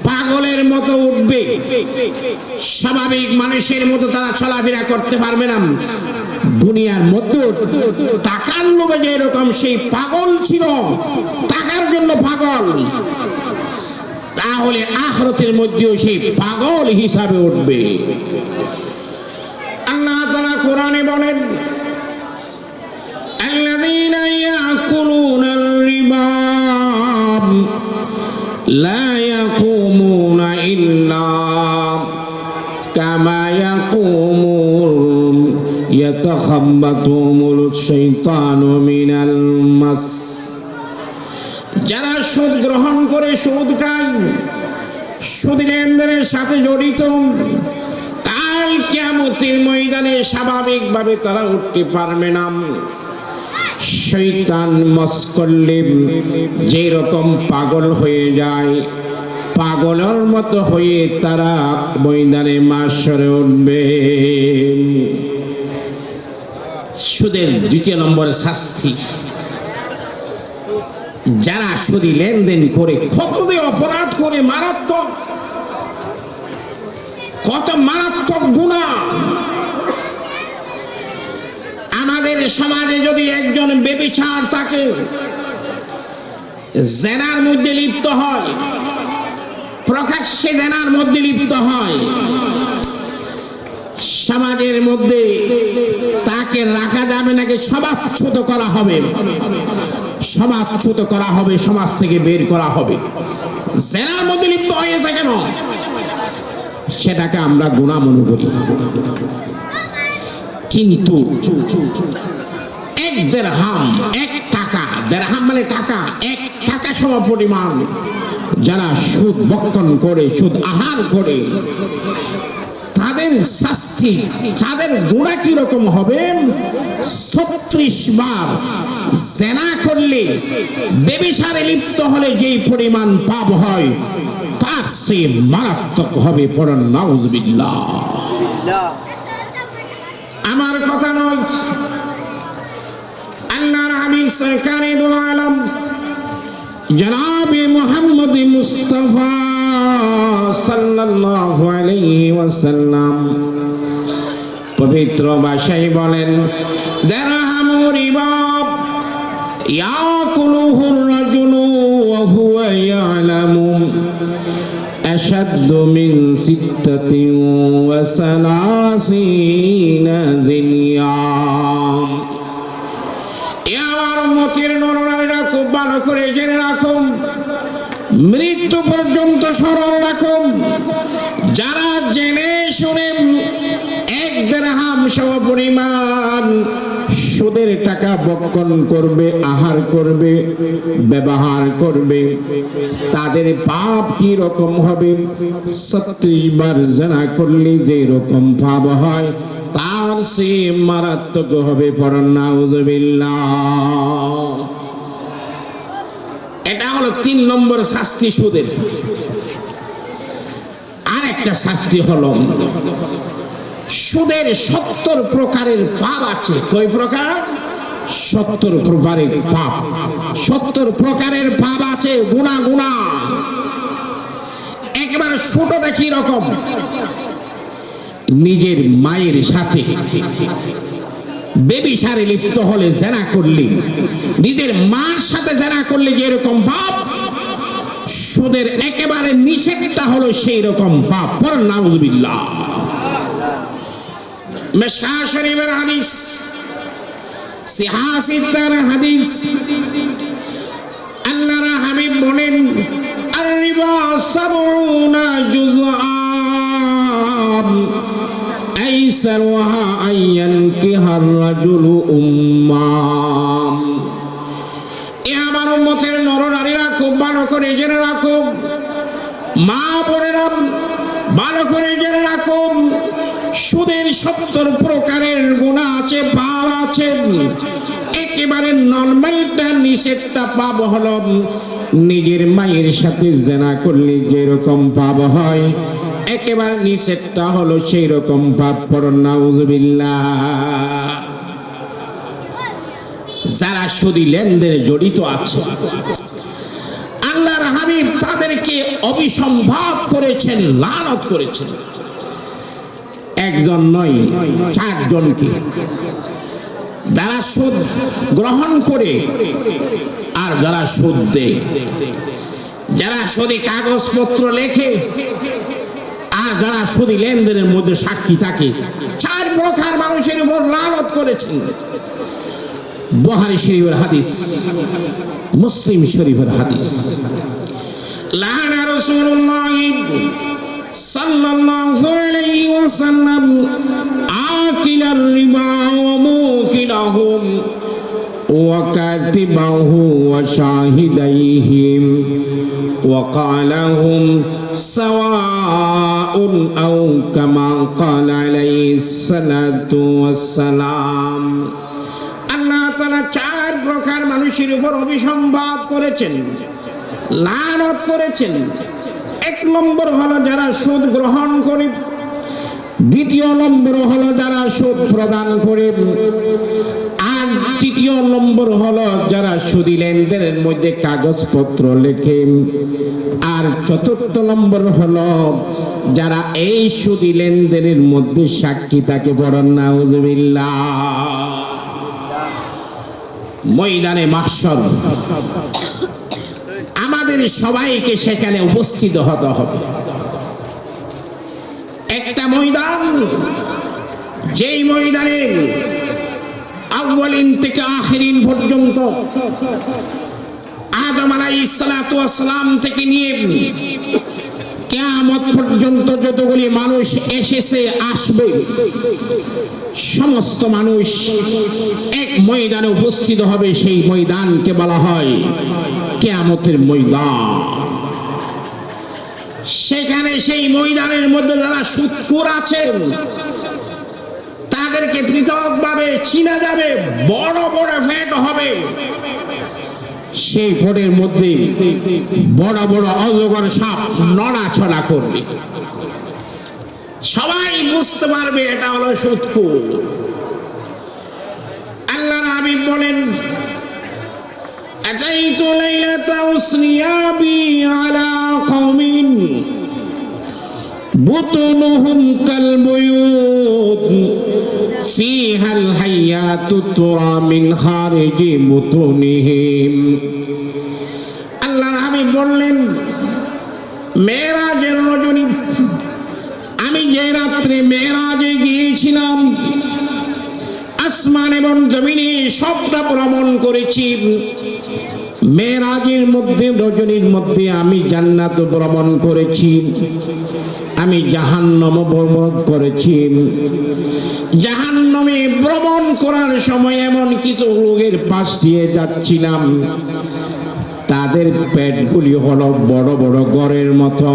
পাগলের মতো উঠবে, স্বাভাবিক মানুষের মতো তারা চলাফেরা করতে পারবে না। দুনিয়ার মধ্যে টাকার লোভে যে এরকম সেই পাগল ছিল, টাকার জন্য পাগল, তাহলে আখিরাতের মধ্যেও সেই পাগল হিসাবে উঠবে। আল্লাহ তাআলা কোরআনে বলেন, আল্লাযীনা ইয়াকুলুনার রিবা লা ইয়াকুমুনা ইল্লা কামা ইয়াকুমু ইয়াতাখাব্বাতুহুমুশ শাইতানু মিনাল মাস। যারা সুদ গ্রহণ করে, সুদ খায়, সুদ লেনদেনের সাথে জড়িত, কাল কিয়ামতের ময়দানে স্বাভাবিকভাবে তারা উঠতে পারবে না। শয়তান মস করলে যে রকম পাগল হয়ে যায়, পাগলের মতো হয়ে তারা ময়দানে মাশরে উঠবে। সুদের দ্বিতীয় নম্বরে শাস্তি, যারা সুদী লেনদেন করে কত যে অপরাধ করে, মারাত্মক, কত মারাত্মক গুনাহ। আমাদের সমাজে যদি একজন ব্যভিচার থাকে, জেনার মধ্যে লিপ্ত হয়, প্রকাশ্যে জেনার মধ্যে লিপ্ত হয়, সমাজের মধ্যে তাকে রাখা যাবে নাকি সমাজচ্যুত করা হবে, সমাজচ্যুত করা হবে, সমাজ থেকে বের করা হবে। জেনার মধ্যে লিপ্ত হয়েছে কেন? সেটাকে আমরা গুনাহ মনে করি। কিন্তু এক দিরহাম, এক টাকা, দিরহাম মানে টাকা, এক টাকা সম পরিমাণ যারা সুদ ভক্ষণ করে, সুদ আহার করে, তাদের শাস্তি, তাদের গুনাহ কি রকম হবে? 36 বার জিনা করলে, ব্যভিচারে লিপ্ত হলে যেই পরিমাণ পাপ হয়, তার চেয়ে মারাত্মক হবে। পড়েন নাউজুবিল্লাহ। আমার কথা নয়, আল্লাহর হাবিব সরকারে দু আলম জনাবে মুহাম্মদ মুস্তাফা সাল্লাল্লাহু আলাইহি ওয়াসাল্লাম পবিত্র ভাষায় বলেন, দিরহামু রিবা ইয়াকুলুহুর রাজুলু ওয়া হুয়া ইয়ালামু আশাদ্দু মিন 36 জিনিয়াম। আমার উম্মতের নরনারীরা খুব ভালো করে জেনে রাখুন, মৃত্যু পর্যন্ত স্মরণ রাখুন, যারা জেনে শুনে এক দিরহাম সম পরিমাণ সুদের টাকা ভক্ষণ করবে, আহার করবে, ব্যবহার করবে, তাদের পাপ কি রকম হবে? 36 বার জিনা করলে যে রকম পাপ হয়, তার চেয়ে মারাত্মক হবে। পড়েন নাউজুবিল্লাহ। এটা হলো 3 নম্বর শাস্তি সুদের। আর একটা শাস্তি হলো, সুদের 70 প্রকারের পাপ আছে। কয় প্রকার? 70 প্রকারের পাপ, 70 প্রকারের পাপ আছে, গুনাহ। গুনাহ একেবারে ছোট দেখি রকম, নিজের মায়ের সাথে ব্যভিচারে লিপ্ত হলে, জিনা করলে, নিজের মার সাথে জিনা করলে যেরকম পাপ, সুদের একেবারে নিষেধটা হলো সেই রকম পাপ। পড়েন নাউজুবিল্লাহ। মিশকাত শরীফের হাদিস, সিহাসিতার হাদিস, আল্লাহর হাবিব বলেন, আর রিবা 70 জুজআন আইসারুহা আইয়ানকিহার রাজুলু উম্মাম। এ আমার উম্মতের নরনারীরা খুব ভালো করে জেনে রাখো, মা বোনেরা ভালো করে জেনে রাখো, সুদের 70 প্রকারের গুনাহ আছে, পাপ আছে। একেবারে নরমালটা নিষেধটা পাপ হলো নিজের মায়ের সাথে জেনা করলে যেরকম পাপ হয়, একেবারে নিষেধটা হলো সেই রকম পাপ। পড়ুন নাউজুবিল্লাহ। যারা সুদী লেনদেনে জড়িত আছে, আল্লাহর হাবিব তাদেরকে অভিসম্পাদ করেছেন, লানত করেছেন। একজন নয়, 4 জনকে। যারা সুদ গ্রহণ করে আর যারা সুদ দেয়, যারা সুদী কাগজপত্র লেখে আর যারা সুদী লেনদেনের মধ্যে সাক্ষী থাকে, 4 প্রকার মানুষের উপর লানত করেছেন। বুখারী শরীফের হাদিস, মুসলিম শরীফের হাদিস। লানা রাসূলুল্লাহ সাল্লাল্লাহু আলাইহি ওয়াসাল্লাম আকিলার রিবা ওয়া মুকিলাহুম ওয়া কাতিবাহু ওয়া শাহিদাইহিম ওয়া ক্বালাহুম সাওয়াউন আও কামা ক্বালা আলাইহিস সালাতু ওয়াস সালাম। আল্লাহ তাআলা 4 প্রকার মানুষের উপর অভিসম্পাদ করেছেন, লানত করেছেন। 1 নম্বর হলো যারা সুদ গ্রহণ করে, 2 নম্বর হলো যারা সুদ প্রদান করে, আর 3 নম্বর হলো যারা সুদী লেনদেনের মধ্যে কাগজপত্র লেখে, আর 4 নম্বর হলো যারা এই সুদী লেনদেনের মধ্যে সাক্ষী থাকে। পড়ুন নাউজুবিল্লাহ। ময়দানে মাহশর আমাদের সবাইকে সেখানে উপস্থিত হতে হবে। একটা ময়দান, যেই ময়দানে আউয়ালিন থেকে আখিরিন পর্যন্ত, আদম আলাইহিস সালাতু ওয়াস সালাম থেকে নিয়ে কিয়ামত পর্যন্ত যতগুলি মানুষ এসেছে আসবে, সমস্ত মানুষ এক ময়দানে উপস্থিত হবে। সেই ময়দানকে বলা হয় কিয়ামতের ময়দান। সেখানে সেই ময়দানের মধ্যে যারা সুদখোর আছেন তাদেরকে পৃথকভাবে চিনা যাবে। বড় বড় ফেট হবে, সেই ফোটের মধ্যে বড় বড় অজগর সাপ নড়াচড়া করবে। সবাই বুঝতে পারবে এটা হলো সুদখোর। আল্লাহর হাবিব বলেন, আতাইতু লাইলাতা উসরিয়াবি আলা কওমিন বুতুনুহুম কালবুয়ুত ফিহাল হায়াতু তুরা মিন খারিজি বুতুনিহিম। আল্লাহর হাবিব বললেন, মেরাজের রজনী, আমি যে রাত্রে মেরাজে গিয়েছিলাম, আসমান এবং জমিনে সবটা ভ্রমণ করেছি। মেরাজের মধ্যে, রজনীর মধ্যে আমি জান্নাত ভ্রমণ করেছি, আমি জাহান্নাম ভ্রমণ করেছি। জাহান্নামে ভ্রমণ করার সময় এমন কিছু লোকের পাশ দিয়ে যাচ্ছিলাম, তাদের পেটগুলি হলো বড় বড় গড়ের মতো।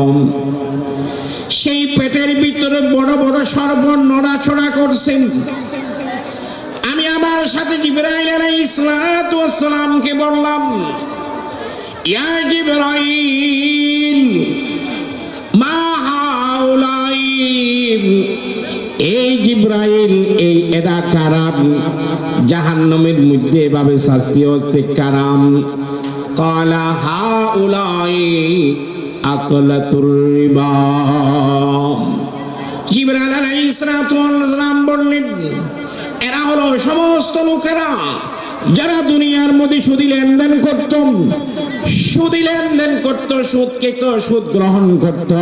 সেই পেটের ভিতরে বড় বড় সর্প নড়াচড়া করছেন। আমি আমার সাথে জিবরাইল আলাইহিস সালাতু ওয়াস সালামকে বললাম, ইয়া জিবরাইল মা হাউলাই, এই জিবরাইল, এই এরা কারাম, জাহান্নামের মধ্যে এভাবে শাস্তি হচ্ছে কারাম। ক্বালা হাউলাই আকলাতুর রিবা। জিবরাইল আলাইহিস সালাতু ওয়াস সালাম বললেন, এরা হলো সমস্ত লোকেরা যারা দুনিয়ার মধ্যে সুদী লেনদেন করত, সুদী লেনদেন করত, সুদ খেত, সুদ গ্রহণ করত।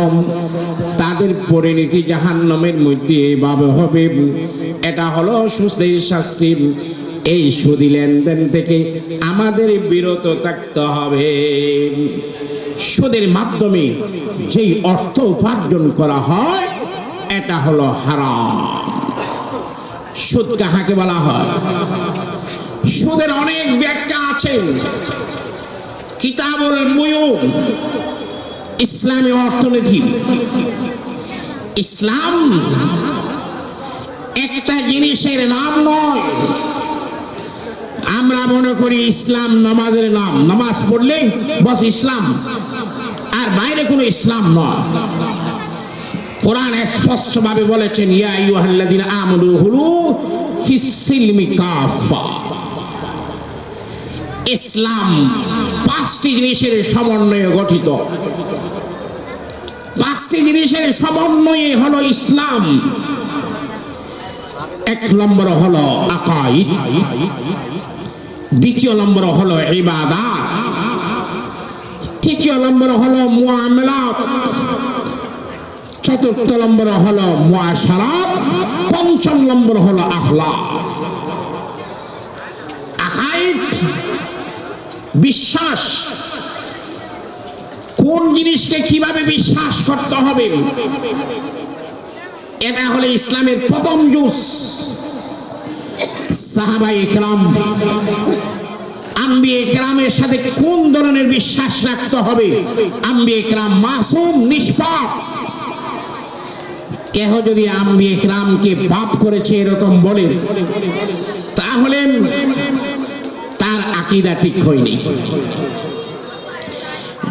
তাদের পরিণতি জাহান্নামের মধ্যে এভাবে হবে। এটা হলো সুদের শাস্তি। এই সুদী লেনদেন থেকে আমাদের বিরত থাকতে হবে। সুদের মাধ্যমে যেই অর্থ উপার্জন করা হয় এটা হলো হারাম। সুদ কাহাকে বলা হয়? সুদের অনেক ব্যাখ্যা আছে। কিতাবুল বুয়ু, ইসলামী অর্থনীতি। ইসলাম একটা জিনিসের নাম নয়। আমরা মনে করি ইসলাম নামাজের নাম, নামাজ পড়লে বস ইসলাম, আর বাইরে কোনো ইসলাম নয়। কোরআন স্পষ্ট ভাবে বলেছেন, ইয়া আইয়ুহাল্লাযীনা আমানু দুখুলু ফিস সিলমি কাফা। ইসলাম পাঁচটি জিনিসের সমন্বয়ে গঠিত। পাঁচটি জিনিসের সমন্বয়ে হলো ইসলাম। এক নম্বর হলো আকাইদ, দ্বিতীয় নম্বর হলো ইবাদাত, তৃতীয় নম্বর হলো মুআমালাত, চতুর্থ নম্বর হলো মুআশারাত, পঞ্চম নম্বর হলো আখলাক। আকাইদ বিশ্বাস, কোন জিনিসকে কিভাবে বিশ্বাস করতে হবে, এটা হলো ইসলামের প্রথম জুজ। সাহাবায়ে কেরাম, আম্বিয়ে কেরামের সাথে কোন ধরনের বিশ্বাস রাখতে হবে? আম্বিয়ে কেরাম মাসুম, নিষ্পাপ। কেহ যদি আম্বিয়ে কেরামকে পাপ করেছে এরকম বলে, তাহলে তার আকীদা ঠিক হয়নি।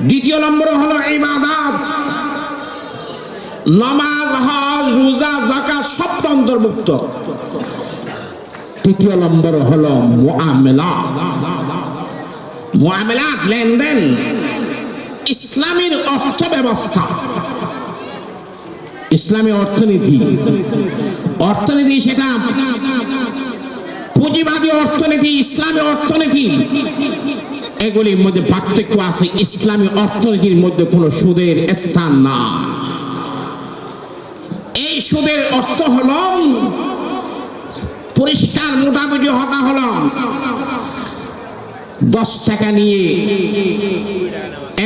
দ্বিতীয় নম্বর হলো ইবাদত, নামাজ, হজ, রোজা, যাকাত সবটা অন্তর্ভুক্ত। তৃতীয় নম্বর হলো মুআমালাত, মুআমালাত লেনদেন, ইসলামের অর্থ ব্যবস্থা, ইসলামী অর্থনীতি। অর্থনীতি সেটা পুঁজিবাদী অর্থনীতি, ইসলামী অর্থনীতি, এগুলির মধ্যে পার্থক্য আছে। ইসলামী অর্থনীতির মধ্যে কোনো সুদের স্থান না। এই সুদের অর্থ হলো পরিষ্কার মোটামুটি হতা হলো 10 টাকা নিয়ে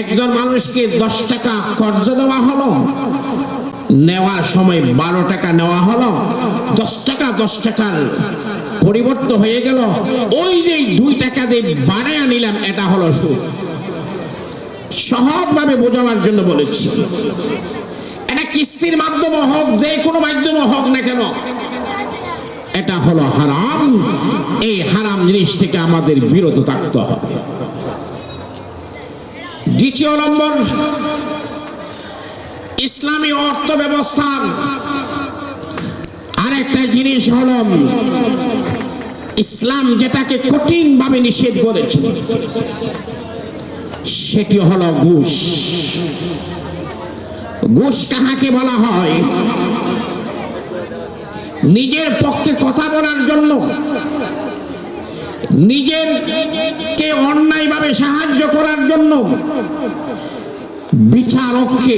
একজন মানুষকে 10 টাকা কর্জ দেওয়া হলো, নেওয়ার সময় 12 টাকা নেওয়া হলো, 10 টাকার পরিবর্তন হয়ে গেল, ওই যে 2 টাকা দিয়ে বাড়ায়া নিলাম, এটা হলো সুদ। সহজভাবে বোঝানোর জন্য বলেছি। এটা কিস্তির মাধ্যমে হোক, যে কোনো মাধ্যমে হোক না কেন, এটা হলো হারাম। এই হারাম জিনিস থেকে আমাদের বিরত থাকতে হবে। দ্বিতীয় নম্বর, ইসলামী অর্থ ব্যবস্থার আরেকটা জিনিস হলো, ইসলাম যেটাকে কঠিন ভাবে নিষেধ করেছে সেটি হলো ঘুষ। ঘুষ কাহাকে বলা হয়? নিজের পক্ষে কথা বলার জন্য, নিজেরকে অন্যায়ভাবে সাহায্য করার জন্য বিচারককে,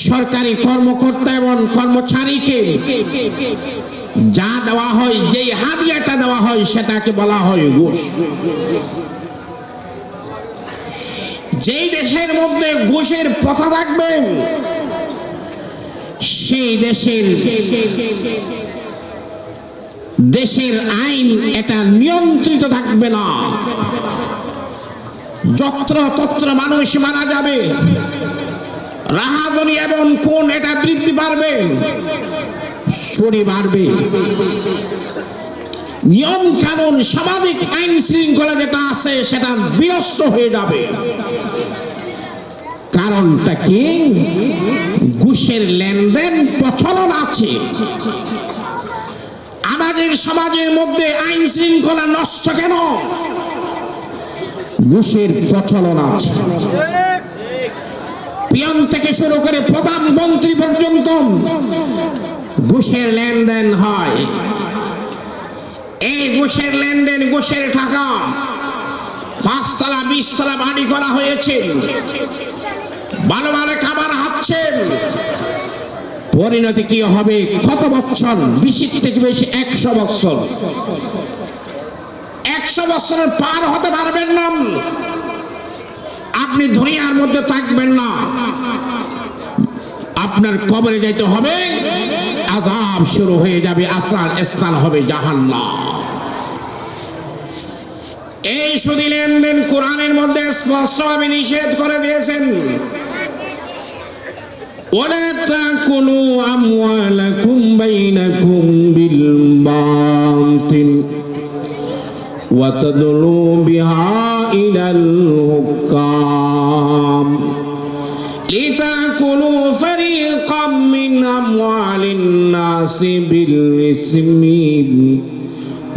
সরকারি কর্মকর্তা এবং কর্মচারীকে যা দেওয়া হয়, যেই হাদিয়াটা দেওয়া হয়, সেটাকে বলা হয় ঘুষ। যেই দেশের মধ্যে ঘুষের প্রথা থাকবে, সেই দেশের আইন এটা নিয়ন্ত্রিত থাকবে না। যত্র তত্র মানুষ মারা যাবে, রাহাজানি এবং কোন এটা বৃদ্ধি পাবে, চুরি বাড়বে, নিয়ম কানুন, সামাজিক আইন শৃঙ্খলা যেটা আছে সেটা বিনষ্ট হয়ে যাবে। কারণটা কি? ঘুষের লেনদেন প্রচলন আছে। আমাদের সমাজের মধ্যে আইন শৃঙ্খলা নষ্ট কেন? ঘুষের প্রচলন আছে। পিয়ন থেকে শুরু করে প্রধানমন্ত্রী পর্যন্ত ঘুষের লেনদেন হয়। এই ঘুষের লেনদেন, ঘুষের টাকা 5 তলা 20 তলা বাড়ি করা হয়েছে, ভালো ভালো খাবার হাঁটছেন। পরিণতি কি হবে? কত বছর? 20 থেকে বেশি 100 বছর। 100 বছরের পার হতে পারবেন না, আপনি দুনিয়ার মধ্যে থাকবেন না। আপনার কবরে যাইতে হবে আযাব শুরু হয়ে যাবে, আসার স্থান হবে জাহান্নাম। এই সুদী লেনদেন কোরআনের মধ্যে স্পষ্টভাবে নিষেধ করে দিয়েছেন। ওয়ালা তাকুলু আমওয়ালাকুম বাইনাকুম বিল বাতিল ওয়া তাদলু বিহা ইলাল হুকাম লিতাকুলু ফারিকাম মিন আমওয়ালিন নাসি বিল ইসমি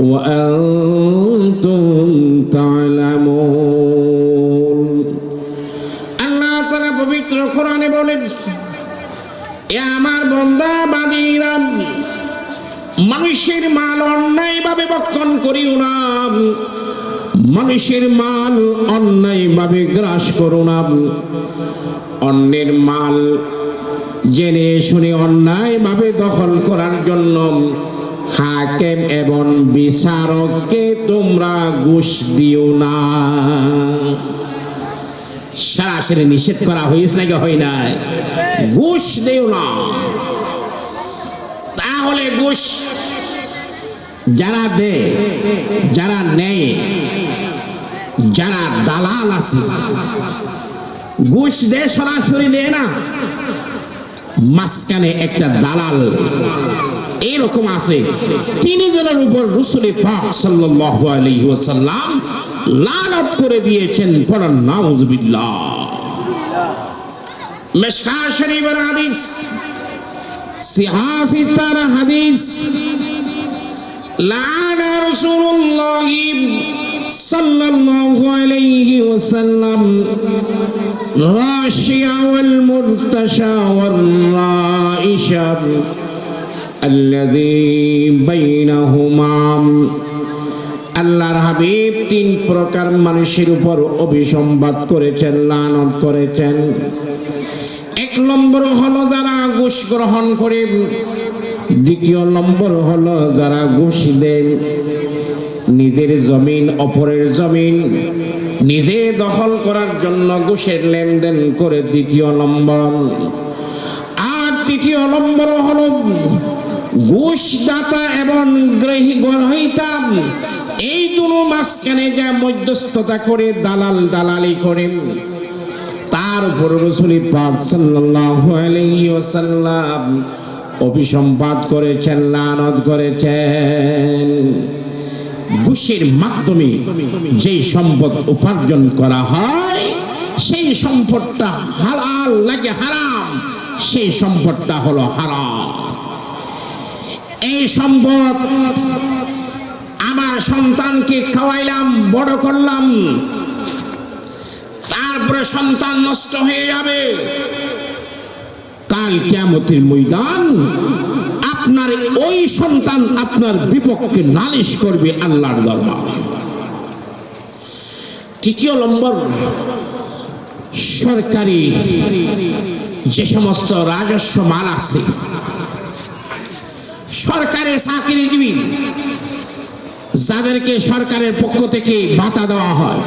ওয়া আনতুম তা'লামুন। আল্লাহ তাআলা পবিত্র কোরআনে বলেন, এ আমার বান্দা বান্দীরা, মানুষের মাল অন্যায়ভাবে ভক্ষণ করিও না, মানুষের মাল অন্যায়ভাবে গ্রাস করো না। অন্যের মাল জেনে শুনে অন্যায়ভাবে দখল করার জন্য হাকিম এবং বিচারককে তোমরা ঘুষ দিও না। সরাসরি নিষেধ করা হয়েছে নাকি হয় নাই? ঘুষ দিও না। তাহলে ঘুষ যারা দেয়, যারা নেয়, যারা দালাল আছে, ঘুষ দেয় সরাসরি নেয় না, মাঝখানে একটা দালাল এরকম আছে। তিনি জনের উপর রাসূল পাক সাল্লাল্লাহু আলাইহি ওয়াসাল্লাম লানত করে দিয়েছেন। পড়ান নাউযুবিল্লাহ। মিশকাত শরীফের হাদিস, সিহাফি তার হাদিস, লানা রাসূলুল্লাহ সাল্লাল্লাহু আলাইহি ওয়াসাল্লাম রাশিয়া ওয়াল মুরতাশা ওয়ার রাইশা আল্লাযী বাইনাহুমা। আল্লাহর হাবিব তিন প্রকার মানুষের উপর অভিসম্বাদ করেছেন, লানত করেছেন। এক নম্বর হলো যারা ঘুষ গ্রহণ করে, দ্বিতীয় নম্বর হলো যারা ঘুষ দেন, নিজের জমিন অপরের জমিন নিজে দখল করার জন্য ঘুষের লেনদেন করে দ্বিতীয় নম্বর। আর তৃতীয় নম্বর হলো ঘুষদাতা এবং গ্রহীতা, এই দুটো মাঝখানে যা মধ্যস্থতা করে দালালি করেন, তার উপর রাসূল পাক সাল্লাল্লাহু আলাইহি ওয়াসাল্লাম অভিসম্পাদ করেছেন, লানত করেছেন। ঘুষের মাধ্যমে যেই সম্পদ উপার্জন করা হয়, সেই সম্পদটা হালাল নাকি হারাম, সেই সম্পদটা হলো হারাম। এই সম্পদ আমার সন্তানকে খাওয়াইলাম, বড় করলাম, তারপরে সন্তান নষ্ট হয়ে যাবে। কাল কিয়ামতের ময়দান আপনার ওই সন্তান আপনার বিপক্ষে নালিশ করবে আল্লাহর দরবারে। তৃতীয় নম্বর, সরকারি যে সমস্ত রাজস্ব মাল আছে, সরকারের চাকরিজীবী যাদেরকে সরকারের পক্ষ থেকে ভাতা দেওয়া হয়,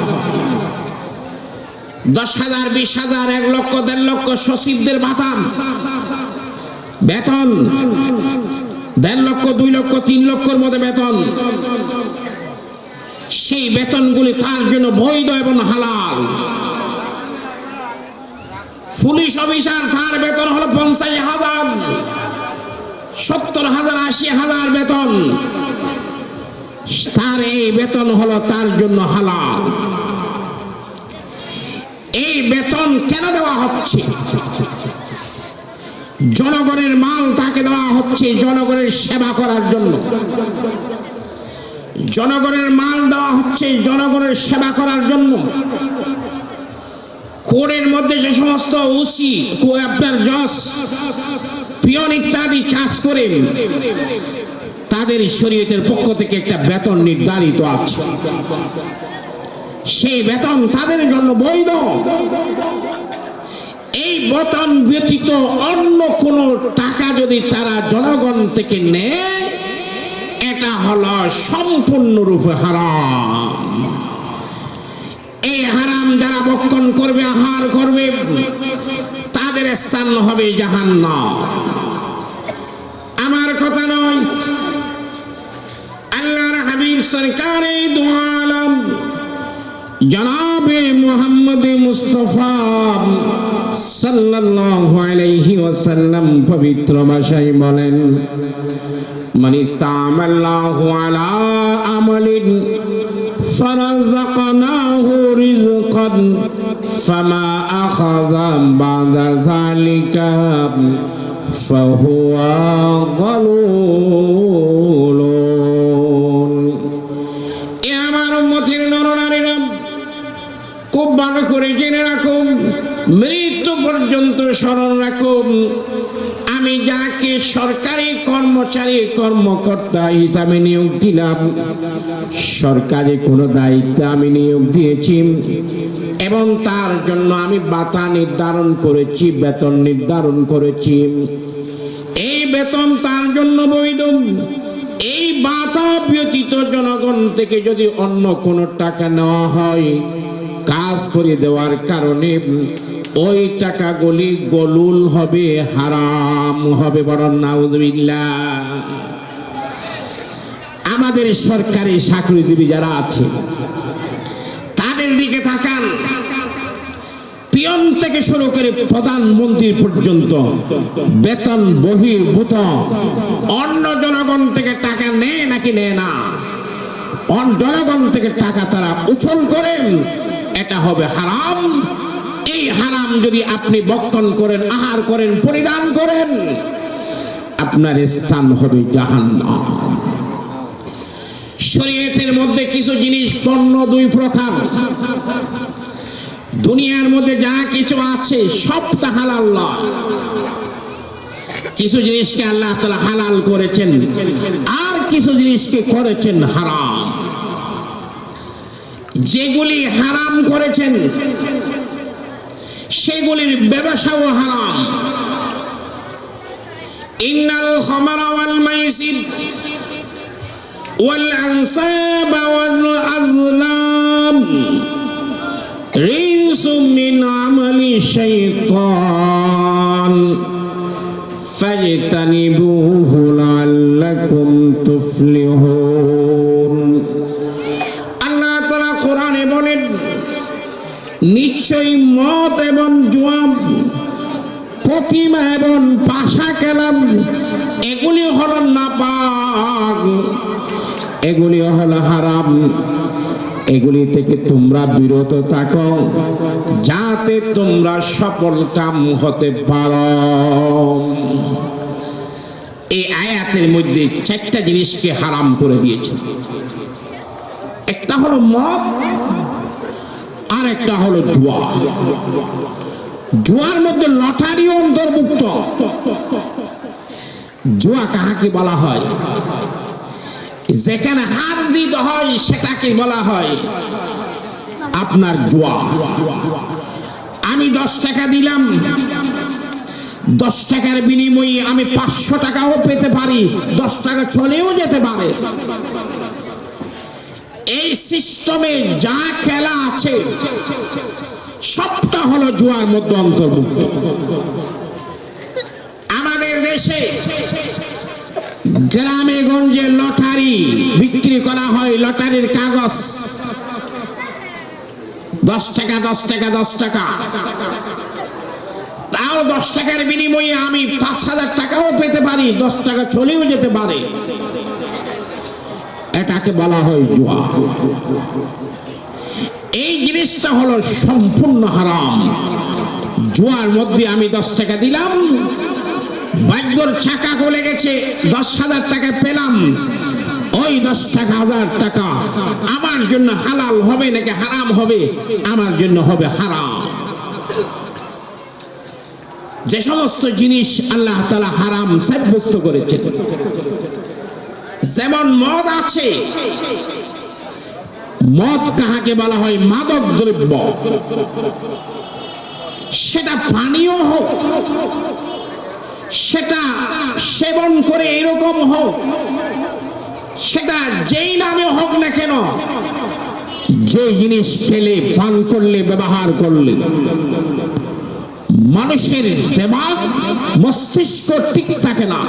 10,000, 20,000, 1 লক্ষ, 1.5 লক্ষ সচিবদের ভাতা, বেতন 1.5 লক্ষ, 2 লক্ষ, 3 লক্ষর মধ্যে বেতন। সেই বেতনগুলি তার জন্য বৈধ এবং হালাল। পুলিশ অফিসার, তার বেতন হলো 50,000, 70,000, 80,000 বেতন। তার এই বেতন হলো তার জন্য হালাল। এই বেতন কেন দেওয়া হচ্ছে? জনগণের মাল তাকে দেওয়া হচ্ছে জনগণের সেবা করার জন্য। জনগণের মাল দেওয়া হচ্ছে জনগণের সেবা করার জন্য। কোর্টের মধ্যে যে সমস্ত ওসি, আপনার জজ, পিয়ন ইত্যাদি কাজ করে, তাদের শরীয়তের পক্ষ থেকে একটা বেতন নির্ধারিত আছে। সেই বেতন তাদের জন্য বৈধ। এই বেতন ব্যতীত অন্য কোন টাকা যদি তারা জনগণ থেকে নেয়, এটা হলো সম্পূর্ণরূপে হারাম। এই হারাম যারা ভক্ষণ করবে, আহার করবে, তাদের স্থান হবে জাহান্নাম। আমার সরকারে দু আলম জনাবে মুহাম্মদ মুস্তাফা সাল্লাল্লাহু আলাইহি ওয়াসাল্লাম পবিত্র ভাষায় বলেন, মান ইস্তামাল্লাহু আলা আমালিন ফারাযাকনাহু রিজকান ফামা আখাযা বা'দা যালিকা ফাহুয়া গালুলুন। এ আমার উম্মতের নরনারীরা, খুব ভালো করে জেনে রাখুন, মৃত্যু পর্যন্ত স্মরণ রাখুন, আমি যাকে সরকারি কর্মচারী কর্মকর্তা হিসাবে নিয়োগ দিলাম, সরকারি কোনো দায়িত্ব আমি নিয়োগ দিয়েছি এবং তার জন্য আমি ভাতা নির্ধারণ করেছি, বেতন নির্ধারণ করেছি। এই বেতন তার জন্য বৈধ। এই ভাতা ব্যতীত জনগণ থেকে যদি অন্য কোনো টাকা নেওয়া হয়, কাজ করে দেওয়ার কারণে ওই টাকাগুলি গলুল হবে, হারাম হবে। বরং নাউযুবিল্লাহ। আমাদের সরকারি চাকরিজীবী যারা আছে তাদের দিকে তাকান, পিয়ন থেকে শুরু করে প্রধানমন্ত্রী পর্যন্ত বেতন বহির্ভূত অন্য জনগণ থেকে টাকা নেয় নাকি নেয় না? জনগণ থেকে টাকা তারা উছল করেন, এটা হবে হারাম। এই হারাম যদি আপনি ভক্ষণ করেন, আহার করেন, পরিধান করেন, আপনার স্থান হবে জাহান্নাম। শরীয়তের মধ্যে কিছু জিনিস পণ্য দুই প্রকার। দুনিয়ার মধ্যে যা কিছু আছে সবটা হালাল নয়। কিছু জিনিসকে আল্লাহ তাআলা হালাল করেছেন, আর কিছু জিনিসকে করেছেন হারাম। যেগুলি হারাম করেছেন সেগুলির ব্যবসাও হারাম। ইন্নাল খামরা ওয়াল মাইসির ওয়াল আনসাব ওয়াল আজলাম রিজসুম মিন আমালি শাইতান ফাজতানিবুহু লাআল্লাকুম তুফলিহুন। আল্লাহ তাআলা কোরআনে বলেন, নিশ্চয়ই মদ এবং জুয়া, প্রতিমা এবং পাশা খেলাম, এগুলি হলো নাপাক, এগুলি হলো হারাম। এগুলি থেকে তোমরা বিরত থাকো যাতে তোমরা সফল কাম হতে পারো। এই আয়াতের মধ্যে চারটা জিনিসকে হারাম করে দিয়েছে। একটা হলো মদ, আর একটা হলো জুয়া। জুয়ার মধ্যে লটারিও অন্তর্ভুক্ত। জুয়া কাহাকে বলা হয়? যেখানে হার জিত হয় সেটাকে বলা হয় আপনার জুয়া। আমি 10 টাকা দিলাম, 10 টাকার বিনিময়ে আমি 500 টাকাও পেতে পারি, 10 টাকা চলেও যেতে পারে। এই সিস্টেমে যা খেলা আছে সবটা হলো জুয়ার মধ্যে অন্তর্ভুক্ত। আমাদের দেশে গ্রামে গঞ্জে লটারি বিক্রি করা হয়, লটারির কাগজ 10 টাকা 10 টাকা 10 টাকা। তাও 10 টাকার বিনিময়ে আমি 5000 টাকাও পেতে পারি, 10 টাকা চলেও যেতে পারে। এটাকে বলা হয় জুয়া। এই জিনিসটা হলো সম্পূর্ণ হারাম। জুয়ার মধ্যে আমি 10 টাকা দিলাম, ভাগ্যর চাকা গলে গেছে, 10,000 টাকা পেলাম, ওই 10 টাকা 1000 টাকা আমার জন্য হালাল হবে নাকি হারাম হবে? আমার জন্য হবে হারাম। যে সমস্ত জিনিস আল্লাহ তাআলা হারাম সাব্যস্ত করেছেন, যেমন মদ আছে, মদ কাহাকে বলা হয়? মাদক দ্রব্য। সেটা পানীয় হোক, সেটা সেবন করে এরকম হোক, সেটা যেই নামে হোক না কেন, যে জিনিস খেলে, পান করলে, ব্যবহার করলে মানুষের দিমাগ মস্তিষ্ক ঠিক থাকে না,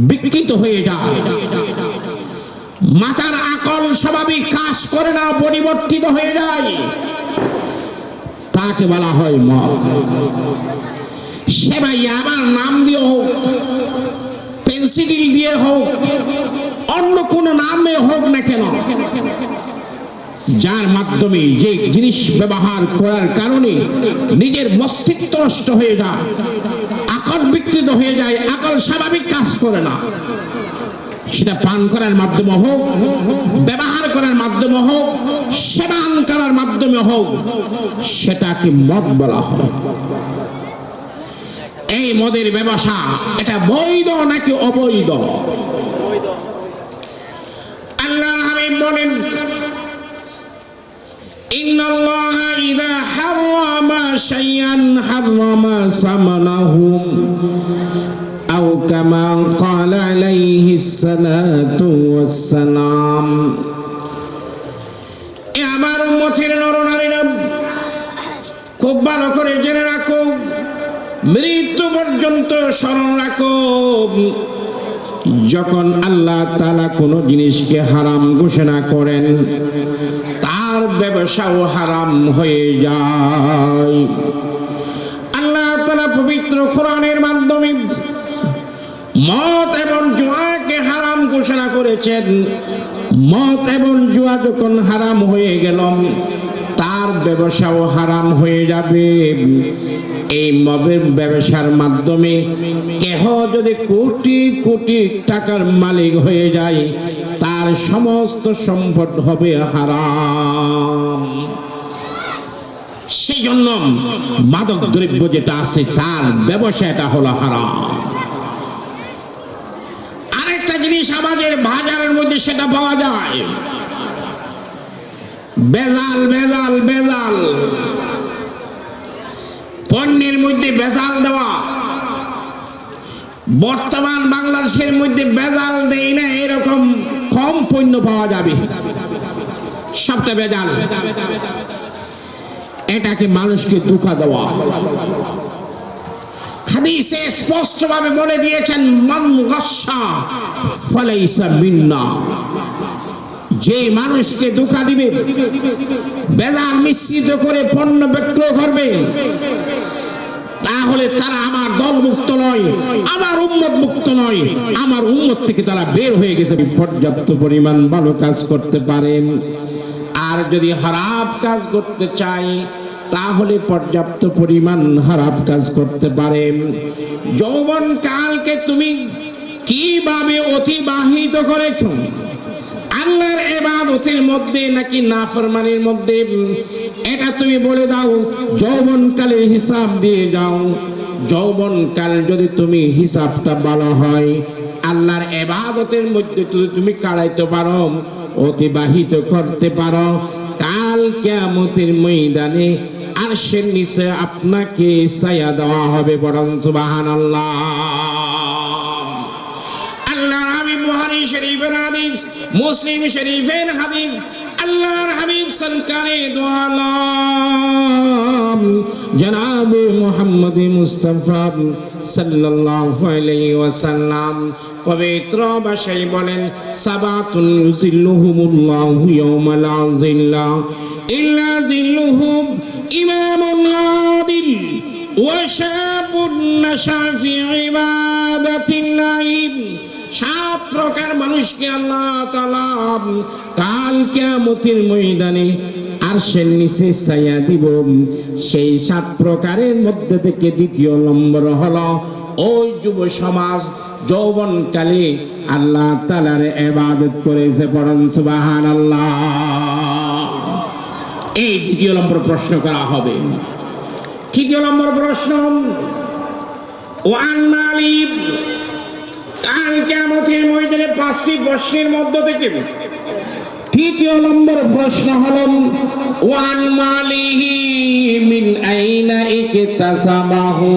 বিকৃত হয়ে যায়। মাথার আকল স্বাভাবিক কাজ করে না, পরিবর্তিত হয়ে যায়, তাকে বলা হয় মদ। সে ভাই আমার নাম দিয়ে হোক, পেন্সিল দিয়ে হোক, অন্য কোন নামে হোক না কেন, যার মাধ্যমে যে জিনিস ব্যবহার করার কারণে নিজের মস্তিষ্ক নষ্ট হয়ে যায়, আকল বিকৃত হয়ে যায়, আকল স্বাভাবিক কাজ করে না, সেটা পান করার মাধ্যমে হোক, ব্যবহার করার মাধ্যমে হোক, সেবন করার মাধ্যমে হোক, সেটাকে মদ বলা হয়। এই মদের ব্যবসা এটা বৈধ নাকি অবৈধ? আল্লাহ হাবিব বলেন, ইন্নাল্লাহা ইযা হারামা শাইআন হারামা সামানাহু আও কামা ক্বালা আলাইহিস সালাতু ওয়াস সালাম। এ আমার উম্মতের নরনারীরা, খুব ভালো করে জেনে রাখো, মৃত্যু পর্যন্ত স্মরণ রাখো, যখন আল্লাহ তাআলা কোন জিনিসকে হারাম ঘোষণা করেন তার ব্যবসাও হারাম হয়ে যায়। আল্লাহ তাআলা পবিত্র কোরআনের মাধ্যমে মদ এবং জুয়াকে হারাম ঘোষণা করেছেন। মদ এবং জুয়া যখন হারাম হয়ে গেল, তার ব্যবসাও হারাম হয়ে যাবে। এই মদের ব্যবসার মাধ্যমে কেহ যদি কোটি কোটি টাকার মালিক হয়ে যায়, তার সমস্ত সম্পদ হবে হারাম। সেই জন্য মাদক দ্রব্য যেটা আছে তার ব্যবসাটা হলো হারাম। আরেকটা জিনিস আমাদের বাজারের মধ্যে সেটা পাওয়া যায়, বেজাল বেজাল বেজাল, পণ্যের মধ্যে বেজাল দেওয়া। বর্তমান বাংলাদেশের মধ্যে বেজাল দেয় না এরকম কম পণ্য পাওয়া যাবে, সবটা বেজাল। এটাকে মানুষকে ধোঁকা দেওয়া। হাদিসে স্পষ্টভাবে বলে দিয়েছেন, মান গাশশা ফালাইসা মিন্না। যে মানুষকে ধোঁকা দিবে, বেজাল মিশ্রিত করে পণ্য বিক্রয় করবে, তাহলে তারা আমার দল মুক্ত নয়, আমার উম্মত মুক্ত নয়, আমার উম্মত থেকে তারা বের হয়ে গেছে। পর্যাপ্ত পরিমাণ ভালো কাজ করতে পারেন, আর যদি খারাপ কাজ করতে চাই তাহলে পর্যাপ্ত পরিমাণ খারাপ কাজ করতে পারেন। যৌবন কালকে তুমি কিভাবে অতিবাহিত করেছো, আল্লাহর ইবাদতের মধ্যে নাকি নাফরমানির মধ্যে, এটা তুমি বলে দাও। যৌবনকালের হিসাব দিয়ে যাও। যৌবনকাল যদি তুমি হিসাবটা ভালো হয়, আল্লাহর ইবাদতের মধ্যে তুমি কাটাইতে পারো, অতিবাহিত করতে পারো, কাল কিয়ামতের ময়দানে আরশের নিচে আপনাকে ছায়া দেওয়া হবে। বরং সুবহানাল্লাহ। আল্লাহর হাবিব বুখারী শরীফের হাদিস, মুসলিম শরীফের হাদিস, আল্লাহর হাবিব সরকারে দো আলম জনাব মুহাম্মদ মুস্তাফা সাল্লাল্লাহু আলাইহি ওয়াসাল্লাম পবিত্র ভাষায় বলেন, সাবাতুন ইউজিল্লুহুমুল্লাহু ইয়াওমা লা জিল্লা ইল্লা জিল্লুহু, ইমামুন আদিল ওয়া শাবুন নাশা ফি ইবাদাতিল্লাহি। 7 প্রকার মানুষকে আল্লাহ তাআলা কাল কিয়ামতের ময়দানে আরশের নিচে ছায়া দিব। সেই 7 প্রকারের মধ্যে থেকে দ্বিতীয় নম্বর হলো ওই যুব সমাজ যৌবনকালে আল্লাহ তাআলার ইবাদত করেছে। পড়ুন সুবহানাল্লাহ। এই দ্বিতীয় নম্বর প্রশ্ন করা হবে। তৃতীয় নম্বর প্রশ্ন, ওয়ান মালিক, কাল কিয়ামতের ময়দানে 5টি প্রশ্নের মধ্য থেকে তৃতীয় নম্বর প্রশ্ন হলো, ওয়ান মালিহি মিন আইনা ইকতাসাবাহু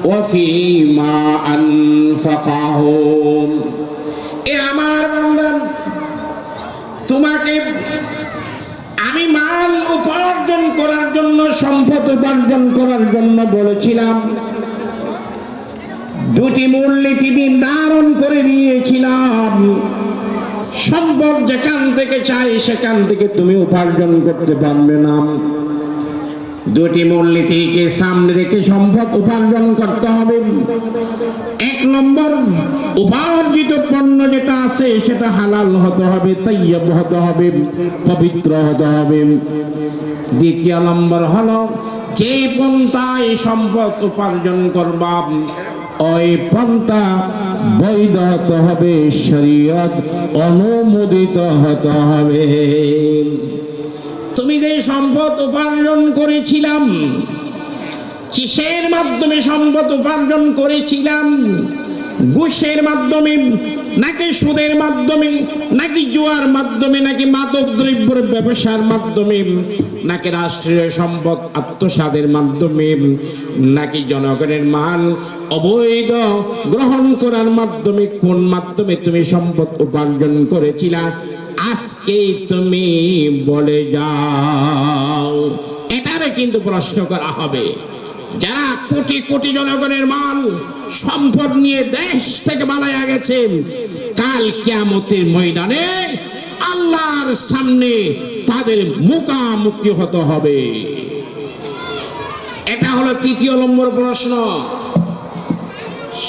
ওয়া ফীমা আনফাকাহু। এ আমার বান্দা, তোমাকে আমি মাল উপার্জন করার জন্য, সম্পদ উপার্জন করার জন্য বলেছিলাম। 2টি মূলনীতি নির্ধারণ করে দিয়েছিলাম। সম্পদ যেখান থেকে চাই সেখান থেকে তুমি উপার্জন করতে পারবে না। দুটি মূলনীতিকে সামনে রেখে সম্পদ উপার্জন করতে হবে। এক নম্বর, উপার্জিত পণ্য যেটা আছে সেটা হালাল হতে হবে, তাইয়্যিব হতে হবে, পবিত্র হতে হবে। দ্বিতীয় নম্বর হলো, যে পন্থায় সম্পদ উপার্জন করবা ওই পন্থা বৈধ হতে হবে, শরীয়ত অনুমোদিত হতে হবে। তুমি যে সম্পদ উপার্জন করেছিলাম, কিসের মাধ্যমে সম্পদ উপার্জন করেছিলাম? ঘুষের মাধ্যমে, নাকি সুদের মাধ্যমে, নাকি জুয়ার মাধ্যমে, নাকি মাদক দ্রব্যের ব্যবসার মাধ্যমে, নাকি রাষ্ট্রীয় সম্পদ আত্মসাদের মাধ্যমে, নাকি জনগণের মাল অবৈধ গ্রহণ করার মাধ্যমে? কোন মাধ্যমে তুমি সম্পদ উপার্জন করেছিলা? আজকে তুমি বলে যাও। এটারে কিন্তু প্রশ্ন করা হবে। যারা কোটি কোটি জনগণের মাল সম্পদ নিয়ে দেশ থেকে পালায়া গেছে, কাল কিয়ামতের ময়দানে আল্লাহর সামনে তাদের মুখোমুখি হতে হবে। এটা হলো তৃতীয় নম্বর প্রশ্ন।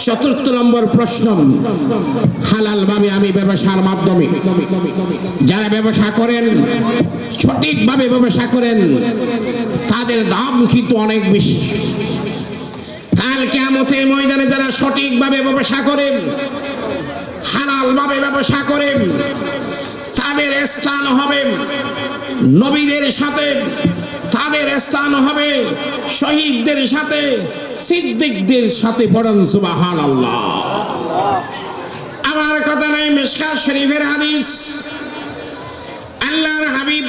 চতুর্থ নম্বর প্রশ্ন, হালাল ভাবে আমি ব্যবসার মাধ্যমে, যারা ব্যবসা করেন, সঠিকভাবে ব্যবসা করেন, তাদের দাম কিন্তু অনেক বেশি। কাল কিয়ামতের ময়দানে যারা সঠিকভাবে ব্যবসা করেন, হালাল ভাবে ব্যবসা করেন, তাদের স্থান হবে নবীদের সাথে, তাদের স্থান হবে শহীদদের সাথে, সিদ্দিকদের সাথে। পড়েন সুবহানাল্লাহ। আমার কথা নাই, মিশকাত শরীফের হাদিস। আল্লাহর হাবিব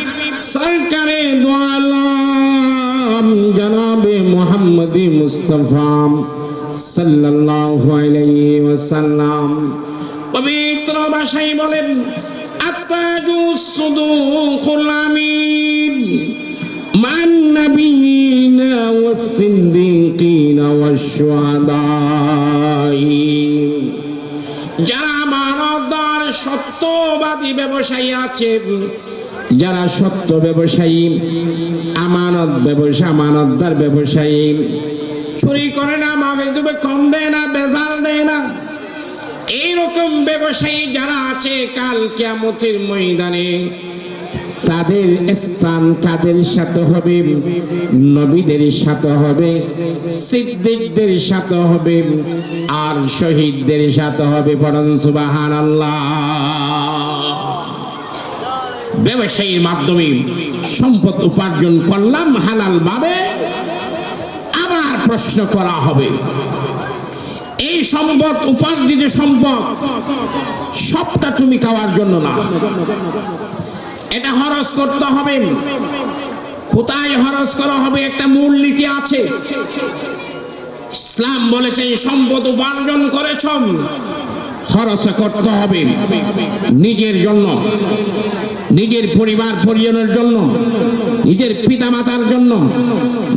সরকারে দু আলম জনাবে মুহাম্মদ মুস্তাফা সাল্লাল্লাহু আলাইহি ওয়াসাল্লাম পবিত্র ভাষায় বলেন, আত্তাজু সুদুকুল আমিন মান নাবিয়িনা ওয়াস সিদ্দিকিনা ওয়াশ শুহাদা। যারা আমানতদার সত্যবাদী ব্যবসায়ী আছেন, যারা সত্য ব্যবসায়ী, আমানতদার ব্যবসায়ী, চুরি করে না, মাফেজুবে কম দেয় না, বেজাল দেয় না, এইরকম ব্যবসায়ী যারা আছে, কাল কিয়ামতের ময়দানে তাদের স্থান তাদের সাথে হবে, নবীদের সাথে হবে, সিদ্দিকদের সাথে হবে, আর শহীদদের সাথে হবে। পড়েন সুবহানাল্লাহ। ব্যবসায়ীর মাধ্যমে সম্পদ উপার্জন করলাম হালাল ভাবে। আবার প্রশ্ন করা হবে, এই সম্পদ, উপার্জিত সম্পদ সবটা তুমি খাওয়ার জন্য না, এটা খরচ করতে হবে। কোথায় খরচ করা হবে? একটা মূলনীতি আছে। ইসলাম বলেছে, সম্পদ উপার্জন করেছ, খরচ করতে হবে নিজের জন্য, নিজের পরিবার পরিজনের জন্য, নিজের পিতা মাতার জন্য,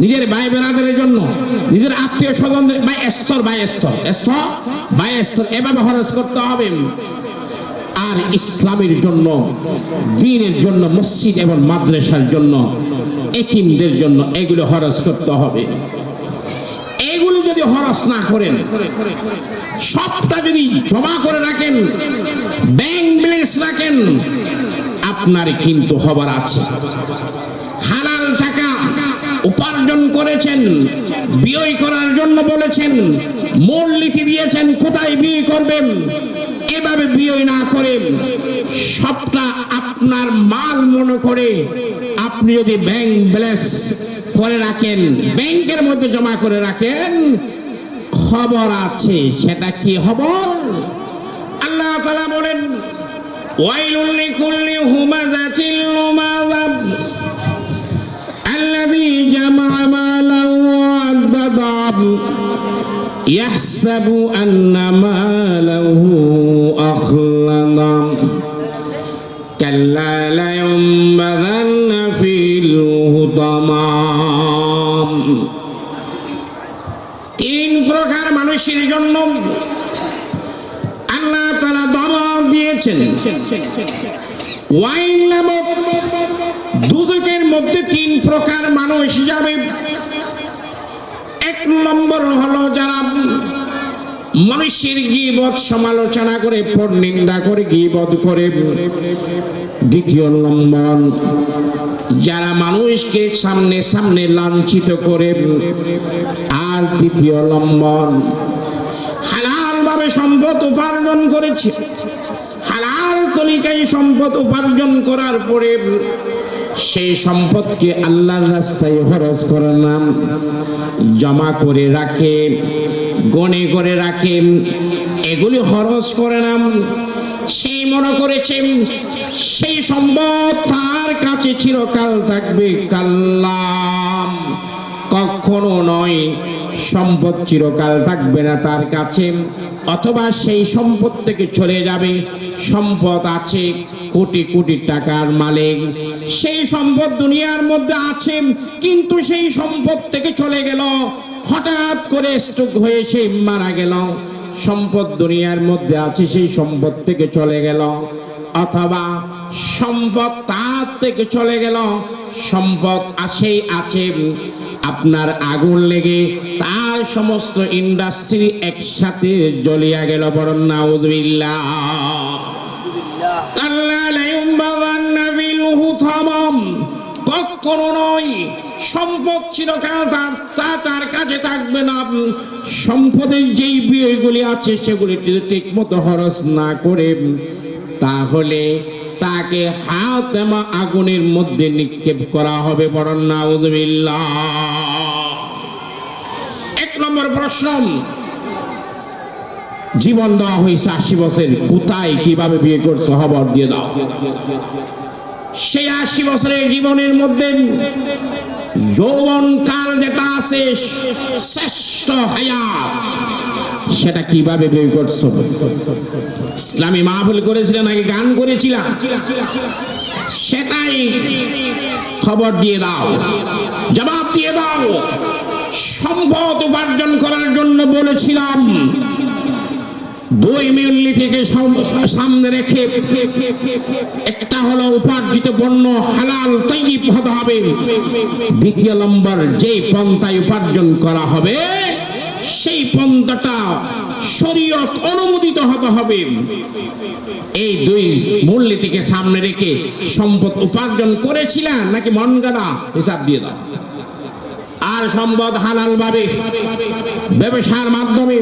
নিজের ভাই বোনদের জন্য, নিজের আত্মীয় স্বজনদের, এভাবে খরচ করতে হবে। আর ইসলামের জন্য, দ্বীনের জন্য, মসজিদ এবং মাদ্রাসার জন্য, এতিমদের জন্য এগুলো খরচ করতে হবে। এগুলো যদি খরচ না করেন, সবটা যদি জমা করে রাখেন, ব্যাংক ব্যালেন্স রাখেন, আপনার কিন্তু খবর আছে। হালাল টাকা উপার্জন করেছেন, ব্যয় করার জন্য বলেছেন, মূলনীতি দিয়েছেন কোথায় ব্যয় করবেন। এভাবে ব্যয় না করে সবটা আপনার মাল মনে করে আপনি যদি ব্যাংক ব্যালেন্স করে রাখেন, ব্যাংকের মধ্যে জমা করে রাখেন, খবর আছে। সেটা কি খবর? আল্লাহ তাআলা বলেন, ওয়াইলুল লিকুল্লি হুমাযাতিল লুমাযাব আল্লাযী জামা'a মালান ওয়া আদ্দাদা ইয়াহসাবু আন্না মালাহু আখলাদা কাল্লা লা ইউনবাযান্না ফিল হুতামা। তিন প্রকার মানুষের জন্য আল্লাহ তাআলা ধমক দিয়ে বলেছেন ওয়াইন নামক দুজকের মধ্যে 3 প্রকার মানুষ যাবে। 1 নম্বর হলো যারা মানুষের গীবত সমালোচনা করে, পরনিন্দা করে, গীবত করে। 2 নম্বর যারা মানুষকে সামনে সামনে লাঞ্ছিত করে। আর 3 নম্বর হালাল ভাবে সম্পদ উপার্জন করেছে, হালাল তরিকায় সম্পদ উপার্জন করার পরে সেই সম্পদকে আল্লাহর রাস্তায় খরচ করে না, জমা করে রাখে, গনে করে রাখে, এগুলি খরচ করে না। সেই মনে করেছে সেই সম্পদ তার কাছে চিরকাল থাকবে। কাল্লাম, কখনো নয়, সম্পদ চিরকাল থাকবে না তার কাছে, অথবা সেই সম্পদ থেকে চলে যাবে। সম্পদ আছে, কোটি কোটি টাকার মালিক, সেই সম্পদ দুনিয়ার মধ্যে আছে, কিন্তু সেই সম্পদ থেকে চলে গেল, হঠাৎ করে স্ট্রোক হয়েছে, মারা গেল। সম্পদ দুনিয়ার মধ্যে আছে, সেই সম্পদ থেকে চলে গেল, অথবা সম্পদ তার থেকে চলে গেল, সম্পদ আসেই আছে, আপনার আগুন লেগে তার সমস্ত ইন্ডাস্ট্রি একসাথে জ্বলিয়া গেল। বলেন নাউযুবিল্লাহ। কাল্লা লা ইউনবাযান্না ফিল হুতামাম, কখনো নয়, সম্পদ চিরকাল তার কাছে থাকবে না। সম্পদের যেই বিষয়গুলি আছে সেগুলি যদি ঠিক মতো খরচ না করে, তাহলে তাকে হাতেমা আগুনের মধ্যে নিক্ষেপ করা হবে। বলেন নাউযুবিল্লাহ। 1 নম্বর প্রশ্ন, জীবন দেওয়া হয়েছে 80 বছর, কোথায় কিভাবে বিয়ে করছো খবর দিয়ে দাও। সেই 80 বছরের জীবনের মধ্যে যৌবন কাল যেটা আছে, শ্রেষ্ঠ হায়াত, সেটা কিভাবে বিয়ে করছো? ইসলামী মাহফিল করেছিলেন নাকি গান করেছিলাম? সেটাই খবর দিয়ে দাও, জবাব দিয়ে দাও। সম্পদ উপার্জন করার জন্য বলেছিলাম 2 মূলনীতিকে সামনে রেখে, একটা হলো উপার্জিত পণ্য হালাল তাইয়িব হতে হবে। 2 নম্বর, যেই পন্থায় উপার্জন করা হবে সেই পন্থাটা শরীয়ত অনুমোদিত হতে হবে। এই 2 মূলনীতিকে সামনে রেখে সম্পদ উপার্জন করেছিলেন নাকি মন গড়া? হিসাব দিয়ে দাও। আর সম্পদ হালাল ভাবে, ব্যবসার মাধ্যমে,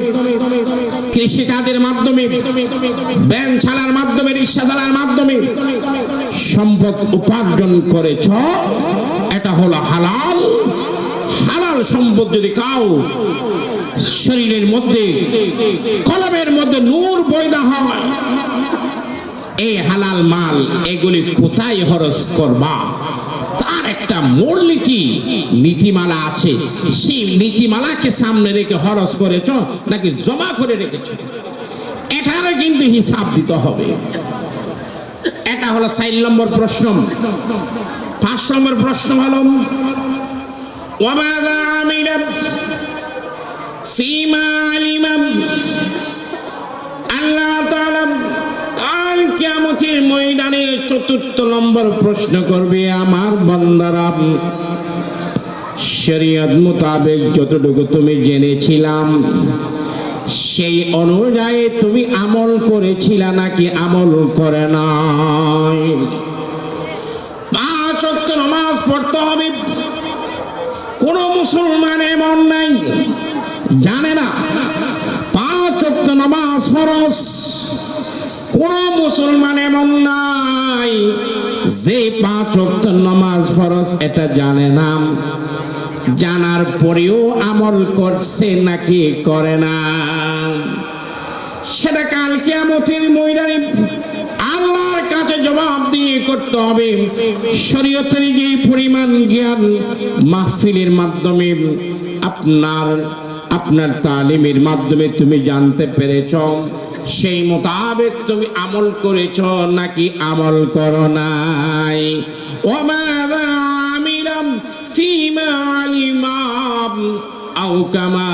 কৃষিকাজের মাধ্যমে, ব্যাংক চালার মাধ্যমে, রিক্সা চালার মাধ্যমে সম্পদ উপার্জন করেছ, এটা হলো হালাল। হালাল সম্পদ যদি কাও শরীরের মধ্যে, কলমের মধ্যে নূর পয়দা হয়, এই হালাল মাল এগুলি কোথায় খরচ করবা? তার একটা মূলনীতি, নীতিমালা আছে। সেই নীতিমালাকে সামনে রেখে খরচ করেছ নাকি জমা করে রেখেছ, এটারও কিন্তু হিসাব দিতে হবে। এটা হলো 4 নম্বর প্রশ্ন। 5 নম্বর প্রশ্ন হলো ওয়ামাযা আমিলা ফীমা আলিমা। আল্লাহ তাআলা কাল কিয়ামতের ময়দানে 4র্থ নম্বর প্রশ্ন করবে, আমার বান্দারা শরীয়ত মোতাবেক যতটুকু তুমি জেনেছিলাম সেই অনুযায়ী তুমি আমল করেছিলা নাকি আমল করে নাই? 5 ওয়াক্ত নামাজ পড়তে হবে। কোন মুসলমান এমন নাই জানে না 5 ওয়াক্ত নামাজ ফরজ। কোন মুসলমান এমন নাই যে 5 ওয়াক্ত নামাজ ফরজ এটা জানে না। জানার পরেও আমল করছে নাকি করে না, সেটা কাল কিয়ামতের ময়দানে আল্লাহর কাছে জবাব দিয়ে করতে হবে। শরীয়তের যে পরিমাণ জ্ঞান মাহফিলের মাধ্যমে, আপনার তালিমের মাধ্যমে তুমি জানতে পেরেছ, সেই মোতাবেক তুমি আমল করেছ নাকি আমল করো নাই? ওয়ামাযা আমিলা ফীমা আলিমা। আও কামা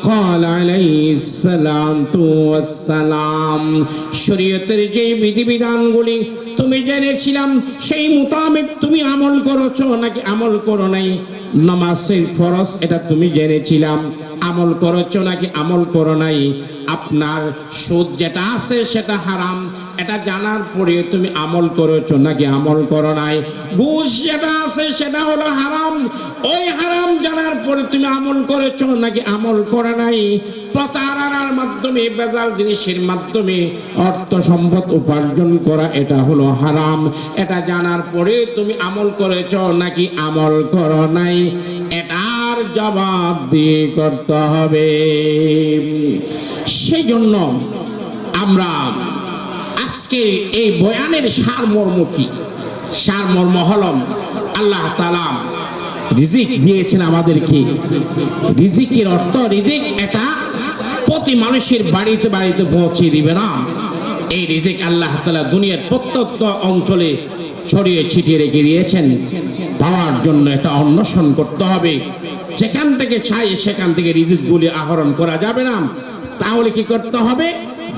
ক্বাল আলাইহিস সালাতু ওয়াস সালাম। শরীয়তের যে বিধিবিধানগুলি তুমি জেনেছিলাম সেই মোতাবেক তুমি আমল করেছো নাকি আমল করো নাই? নামাজের ফরজ এটা তুমি জেনেছিলাম, আমল করেছো নাকি আমল করো নাই? আপনার সুদ যেটা আছে সেটা হারাম, এটা জানার পরে তুমি আমল করেছো নাকি আমল করো নাই? ঘুষ যেটা আছে সেটা হলো হারাম, ওই হারাম জানার পরে তুমি আমল করেছো নাকি আমল করো নাই? প্রতারণার মাধ্যমে, বেজাল জিনিসের মাধ্যমে অর্থ সম্পদ উপার্জন করা এটা হলো হারাম, এটা জানার পরে তুমি আমল করেছো নাকি আমল করো নাই? এটার জবাব দিয়ে করতে হবে। সেই জন্য আমরা আজকে এই বয়ানের সারমর্ম কি? সারমর্ম হলো আল্লাহ তাআলা রিজিক দিয়েছেন আমাদেরকে। রিজিকের অর্থ, রিজিক এটা প্রতি মানুষের বাড়িতে বাড়িতে পৌঁছে দিবে না। এই রিজিক আল্লাহ তাআলা দুনিয়ার প্রত্যন্ত অঞ্চলে ছড়িয়ে ছিটিয়ে রেখে দিয়েছেন। পাওয়ার জন্য এটা অন্বেষণ করতে হবে। যেখান থেকে চাই সেখান থেকে রিজিকগুলি আহরণ করা যাবে না। তাহলে কি করতে হবে?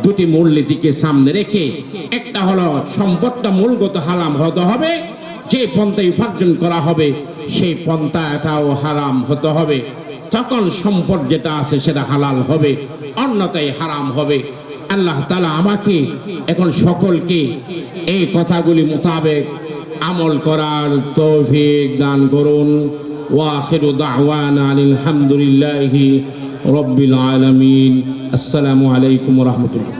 দুটি মূলনীতিকে সামনে রেখে, একটা হলো সম্পদটা মূলগত হারাম হতে হবে, যে পন্থায় উপার্জন করা হবে সেই পন্থাটাও হারাম হতে হবে, তখন সম্পদ যেটা আছে সেটা হালাল হবে, অন্যথায় হারাম হবে। আল্লাহ তাআলা আমাকে এখন সকলকে এই কথাগুলি মোতাবেক আমল করার তৌফিক দান করুন। ওয়া আখিরু দাওয়ানা আলহামদুলিল্লাহি রাব্বিল আলামিন। আসসালামু আলাইকুম ওয়া রাহমাতুল্লাহ।